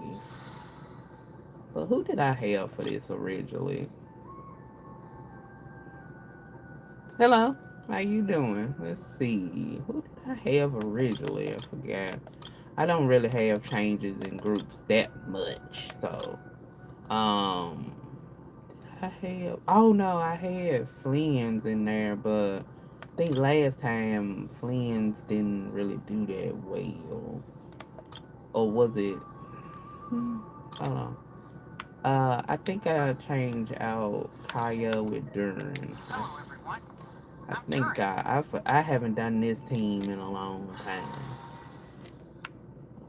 A: But who did I have for this originally? Hello, how you doing? Let's see. Who did I have originally? I forgot. I don't really have changes in groups that much, so um I have, oh no, I had Flynn's in there, but I think last time Flynn's didn't really do that well. Or was it? Hold on. I think I changed out Kaya with Duran.
B: Hello, everyone.
A: I
B: I'm
A: think
B: Duran.
A: I haven't done this team in a long time.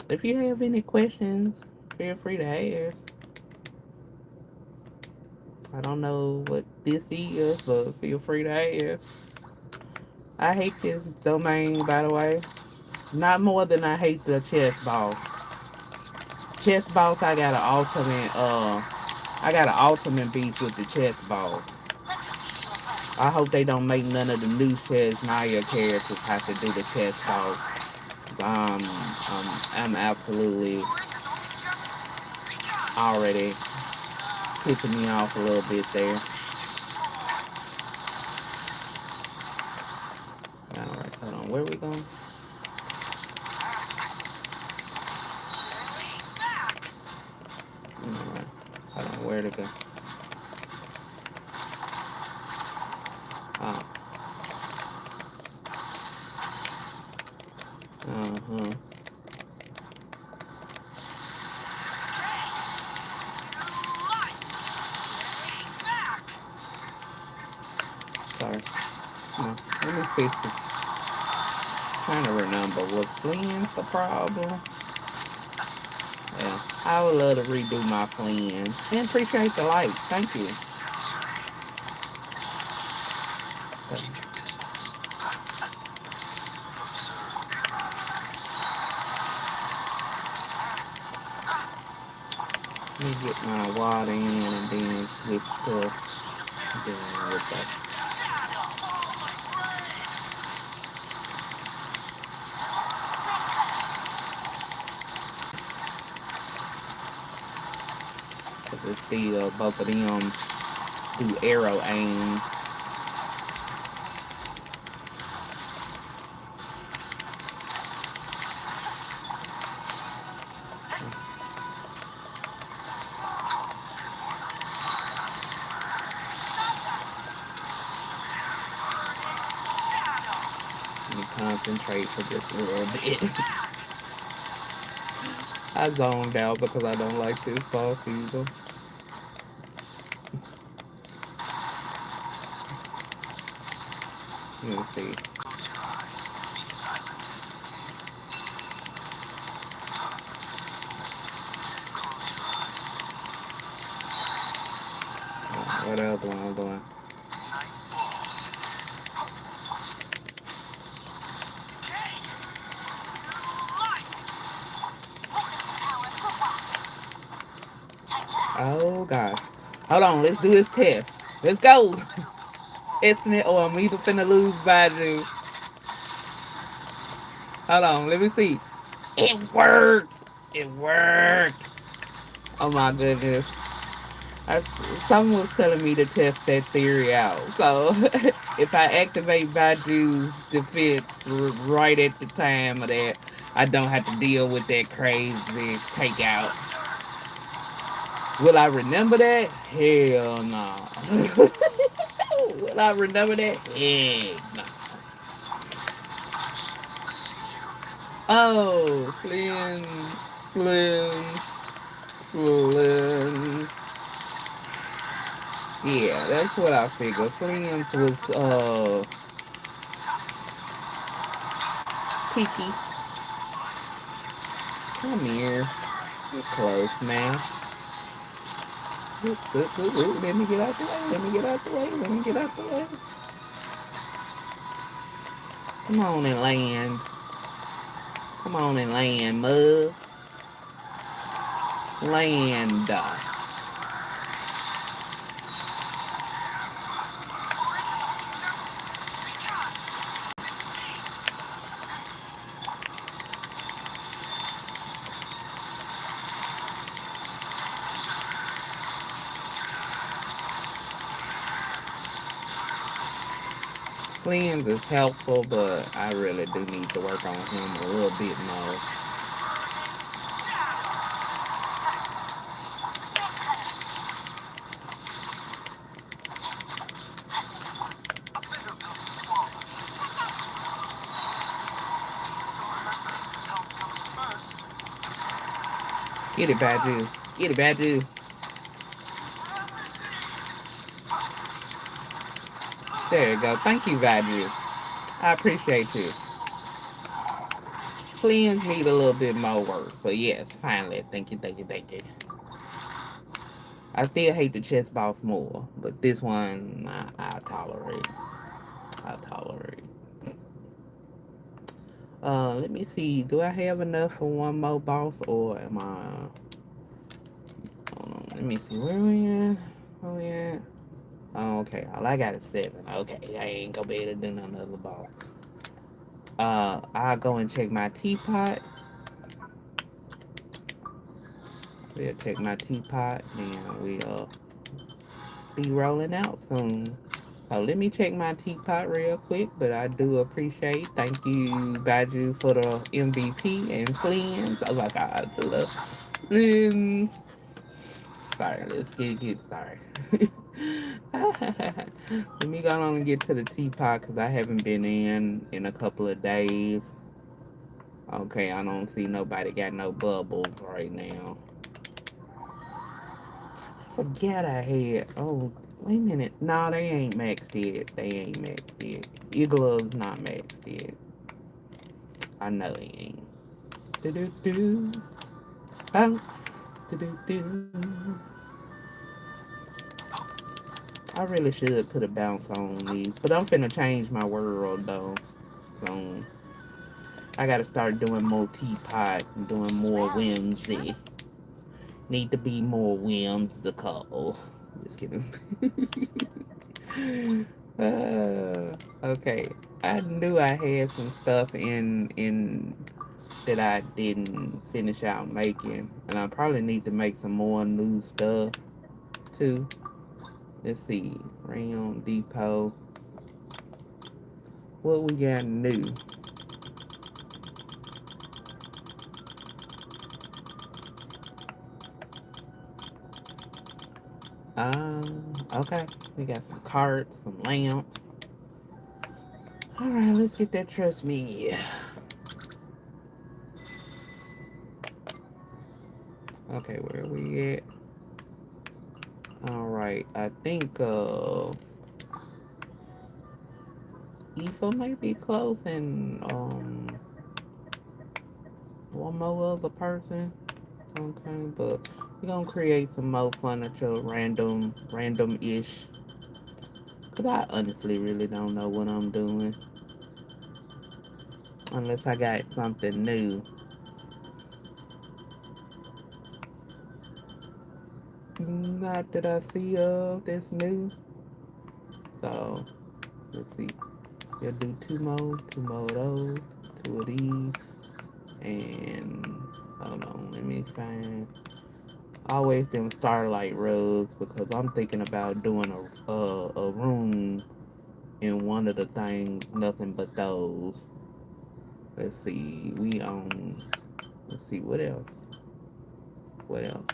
A: If you have any questions, feel free to ask. I don't know what this is, but feel free to ask. I hate this domain, by the way. Not more than I hate the chess boss. Chess boss, I got an ultimate beef with the chess boss. I hope they don't make none of the new Chess Naya characters have to do the chess boss. I'm absolutely already pissing me off a little bit there. Alright, hold on. Where are we going? Alright. Hold on, where to go? Oh. Uh-huh. Sorry. No, let me fix it. Trying to remember, was Flynn's the problem? Yeah, I would love to redo my Flynn's. And appreciate the likes. Thank you. Let
B: Keep your distance.
A: me get my water in and then switch to dealing with that. Cause it's still both of them do arrow aims. Let me concentrate for just a little bit. I zoned out because I don't like this boss either. Let's see.
B: Close your eyes. Be silent. Close your eyes.
A: What else do I do?
B: Night falls.
A: Oh gosh. Hold on, let's do this test. Let's go. Testing it, or I'm either finna lose Badu. Hold on, let me see. It works. It works. Oh my goodness. I, someone was telling me to test that theory out. So if I activate Baju's defense right at the time of that, I don't have to deal with that crazy takeout. Will I remember that? Hell no. Will I remember that? Heck no. Oh, Flynn's, Flynn's, Flynn's. Yeah, that's what I figured. Flynn's was Kiki. Come here. You're close now. Oops, oops, oops, oops. Let me get out the way. Let me get out the way. Let me get out the way. Come on and land. Come on and land, mug. Land. Cleanse is helpful, but I really do need to work on him a little bit more. Get it, Badu. Get it, Badu. There you go. Thank you, Badu. I appreciate you. Cleanse need a little bit more work, but yes, finally. Thank you, thank you, thank you. I still hate the chess boss more, but this one I tolerate. I tolerate. Let me see. Do I have enough for one more boss, or am I? Hold on. Let me see. Where we at? Where we at? Oh, okay. All I got is 7. Okay, I ain't gonna be able to do another boss. I'll go and check my teapot. We'll check my teapot, and we'll be rolling out soon. So let me check my teapot real quick, but I do appreciate. Thank you, Baju, for the MVP and Flynn's. Oh my God, I love Flynn's. Sorry, let's get sorry. Let me go on and get to the teapot because I haven't been in a couple of days. Okay, I don't see nobody got no bubbles right now. I forget I had. Oh, wait a minute. No, they ain't maxed yet. They ain't maxed yet. Iglo's not maxed yet. I know they ain't. Do do do. Bounce. Do do do. I really should put a bounce on these, but I'm finna change my world though. So I gotta start doing more teapot and doing more whimsy. Need to be more whimsical. Just kidding. Okay. I knew I had some stuff in that I didn't finish out making, and I probably need to make some more new stuff too. Let's see. Rayon Depot. What we got new? Okay. We got some carts, some lamps. Alright, let's get that trust me. Okay, where are we at? Alright, I think Aoife might be close, and one more other person. Okay, but we're gonna create some more furniture, random-ish. Cause I honestly really don't know what I'm doing. Unless I got something new. not that I see of that's new. So let's see. We'll do two more of those, two of these, and hold on, let me find. Always them starlight rugs because I'm thinking about doing a room in one of the things, nothing but those. Let's see, we own. Let's see what else. What else?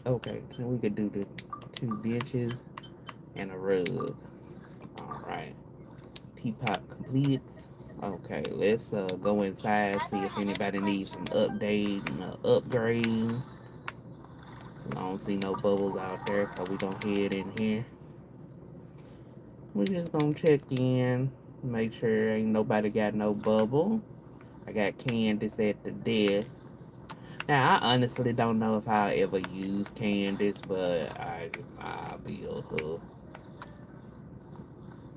A: Okay, so we could do the two benches and a rug. All right, teapot completes. Okay, let's go inside, see if anybody needs some update and upgrade. So I don't see no bubbles out there, so we gonna head in here. We just gonna check in, make sure ain't nobody got no bubble. I got Candace at the desk. Now I honestly don't know if I'll ever use Candace, but I'll be a her.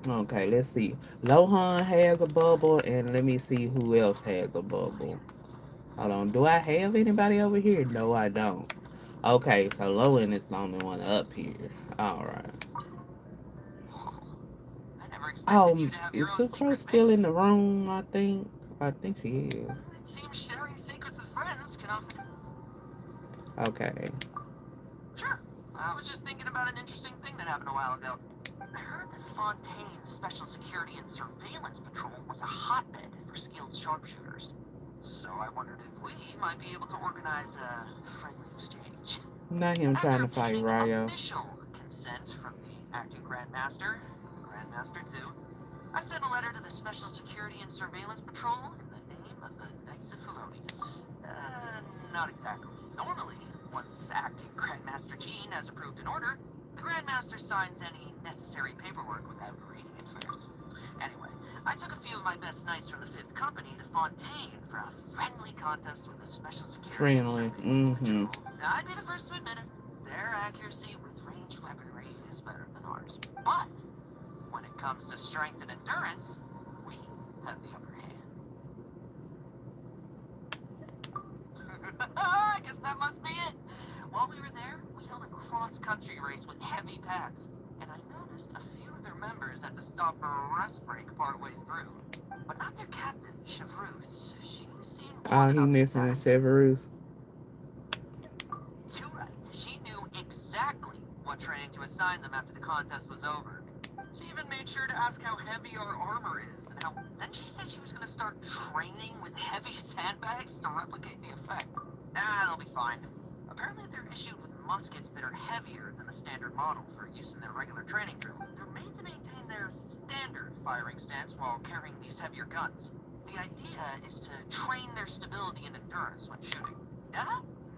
A: Okay, let's see. Lohan has a bubble, and let me see who else has a bubble. Hold on, do I have anybody over here? No, I don't. Okay, so Lohan is the only one up here. All right.
B: I never expected
A: Oh,
B: you to have
A: is
B: your own
A: Sucrose
B: secret
A: still in
B: base.
A: the room? I think she is.
B: It seems sharing secrets with friends can often...
A: Okay.
B: Sure. I was just thinking about an interesting thing that happened a while ago. I heard that Fontaine's Special Security and Surveillance Patrol was a hotbed for skilled sharpshooters. So I wondered if we might be able to organize a friendly exchange.
A: Not him
B: After
A: trying to fight
B: obtaining
A: Ryo.
B: official consent from the acting Grandmaster, Grandmaster 2, I sent a letter to the Special Security and Surveillance Patrol in the name of the Knights of Felonius. Not exactly. Normally, once acting Grandmaster Jean has approved an order, the Grandmaster signs any necessary paperwork without reading it first. Anyway, I took a few of my best knights from the 5th Company to Fontaine for a friendly contest with the Special Security and
A: Friendly.
B: Surveillance Patrol. I'd be the first to admit it. Their accuracy with ranged weaponry is better than ours. But when it comes to strength and endurance, we have the upper hand. I guess that must be it. While we were there, we held a cross-country race with heavy packs, and I noticed a few of their members had to stop for a rest break partway through. But not their captain, Chevreuse. She seemed more
A: Oh,
B: than
A: he
B: up to the
A: missing a
B: task.
A: Severus.
B: Too right. She knew exactly what training to assign them after the contest was over. She even made sure to ask how heavy our armor is, and how... Then she said she was going to start training with heavy sandbags to replicate the effect. They'll be fine. Apparently they're issued with muskets that are heavier than the standard model for use in their regular training drill. They're made to maintain their standard firing stance while carrying these heavier guns. The idea is to train their stability and endurance when shooting.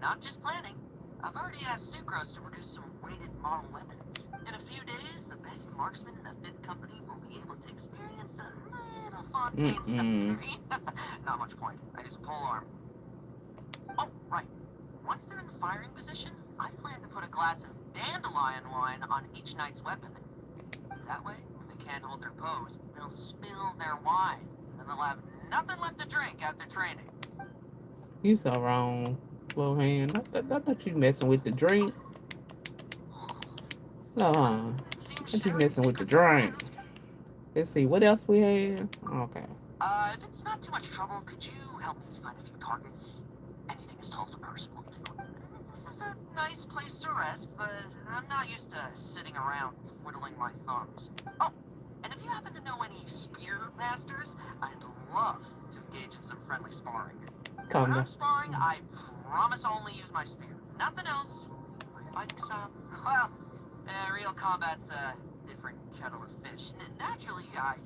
B: Not just planning. I've already asked Sucrose to produce some weighted model weapons. In a few days, the best marksmen in the 5th Company will be able to experience a little Fontaine stuff. Not much point. I use a polearm. Oh, right. Once they're in the firing position, I plan to put a glass of dandelion wine on each knight's weapon. That way, when they can't hold their pose, they'll spill their wine, and they'll have nothing left to drink after training.
A: You so wrong, Lohan. I thought you messing with the drink. Lohan. I thought you messing with the drink. Let's see, what else we have? Okay.
B: If it's not too much trouble, could you help me find a few targets? Anything as tall as a personal too. This is a nice place to rest, but I'm not used to sitting around twiddling my thumbs. Oh, and if you happen to know any spear masters, I'd love to engage in some friendly sparring. When I'm sparring, I promise I'll only use my spear. Nothing else. My fighting style, well, real combat's a different kettle of fish. Naturally, I use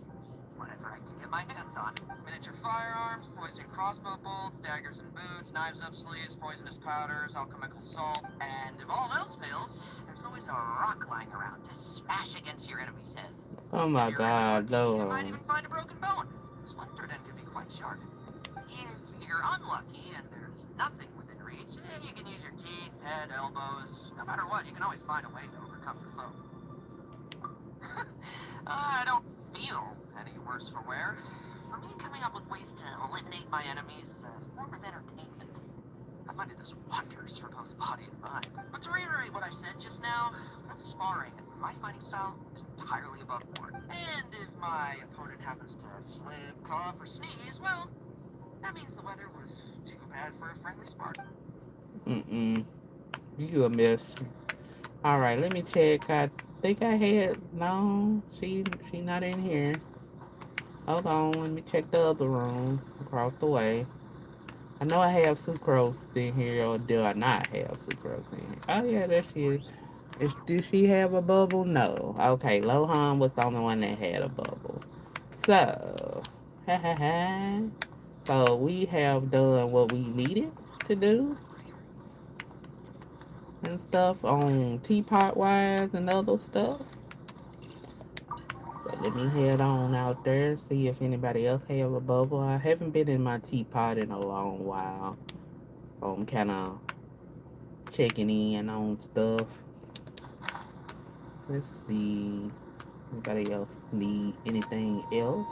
B: whatever I can get my hands on. Miniature firearms, poison crossbow bolts, daggers and boots, knives up sleeves, poisonous powders, alchemical salt, and if all else fails, there's always a rock lying around to smash against your enemy's head.
A: Oh my God,
B: You might
A: no.
B: even find a broken bone. Splintered end can be quite sharp. If you're unlucky and there's nothing within reach, you can use your teeth, head, elbows. No matter what, you can always find a way to overcome your foe. I don't feel any worse for wear. For me, coming up with ways to eliminate my enemies is a form of entertainment. I find it does wonders for both body and mind. But to reiterate what I said just now, when I'm sparring, my fighting style is entirely above board. And if my opponent happens to slip, cough, or sneeze, well, that means the weather was too bad for a friendly spar.
A: Mm-mm. You a mess. All right, let me check. I think I had no. She not in here. Hold on, let me check the other room across the way. I know I have sucrose in here, or do I not have sucrose in here? Oh yeah, there she is. Did she have a bubble? No. Okay, Lohan was the only one that had a bubble. So, ha ha ha. So we have done what we needed to do and stuff on teapot wise and other stuff. So let me head on out there, see if anybody else have a bubble. I haven't been in my teapot in a long while. So I'm kind of checking in on stuff. Let's see. Anybody else need anything else?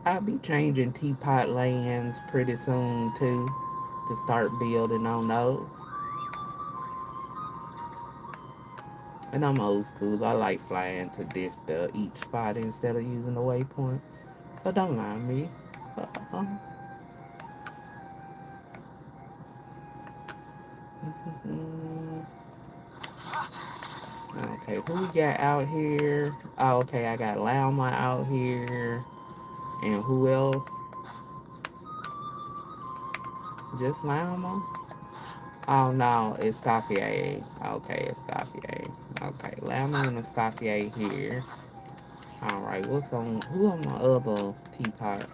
A: I'll be changing teapot lands pretty soon too to start building on those. And I'm old school. I like flying to each spot instead of using the waypoints. So don't mind me. Uh, Okay, who we got out here? Oh, okay, I got Lama out here. And who else? Just Lama? Oh no, it's Escoffier. Okay, it's Escoffier. Okay, Lama and Escoffier here. Alright, who on my other teapot?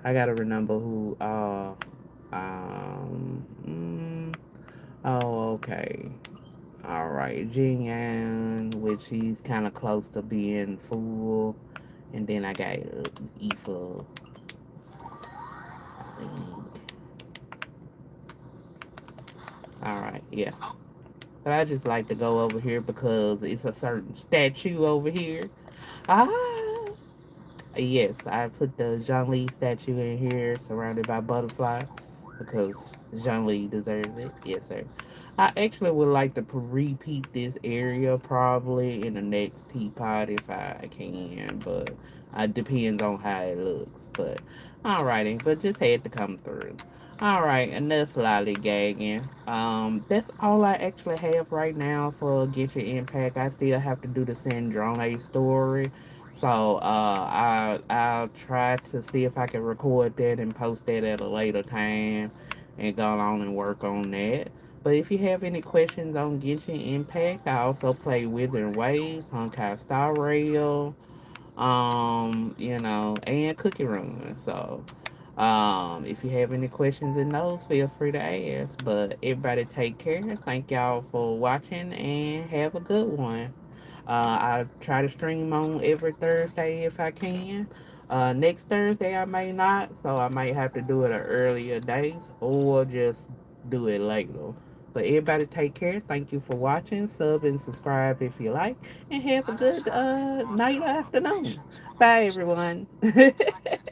A: I gotta remember who oh okay. Alright, Jin, which he's kinda close to being full. And then I got Aoife, I think. Alright, yeah. But I just like to go over here because it's a certain statue over here. Ah! Yes, I put the Jean Lee statue in here surrounded by butterflies because Jean Lee deserves it. Yes, sir. I actually would like to repeat this area probably in the next teapot if I can, but it depends on how it looks. But alrighty, but just had to come through. Alright, enough lollygagging. That's all I actually have right now for Genshin Impact. I still have to do the Sandrone story. So I'll try to see if I can record that and post that at a later time and go on and work on that. But if you have any questions on Genshin Impact, I also play Wizard Waves, Honkai Star Rail, and Cookie Run. So if you have any questions in those, feel free to ask. But everybody take care. Thank y'all for watching and have a good one. I try to stream on every Thursday if I can. Next Thursday I may not, so I might have to do it at earlier days or just do it later. But everybody take care. Thank you for watching. Sub and subscribe if you like. And have a
B: Let us
A: good
B: have a
A: night
B: more
A: or
B: thorough
A: afternoon.
B: locations for my
A: Bye
B: business.
A: everyone.
B: Would you like to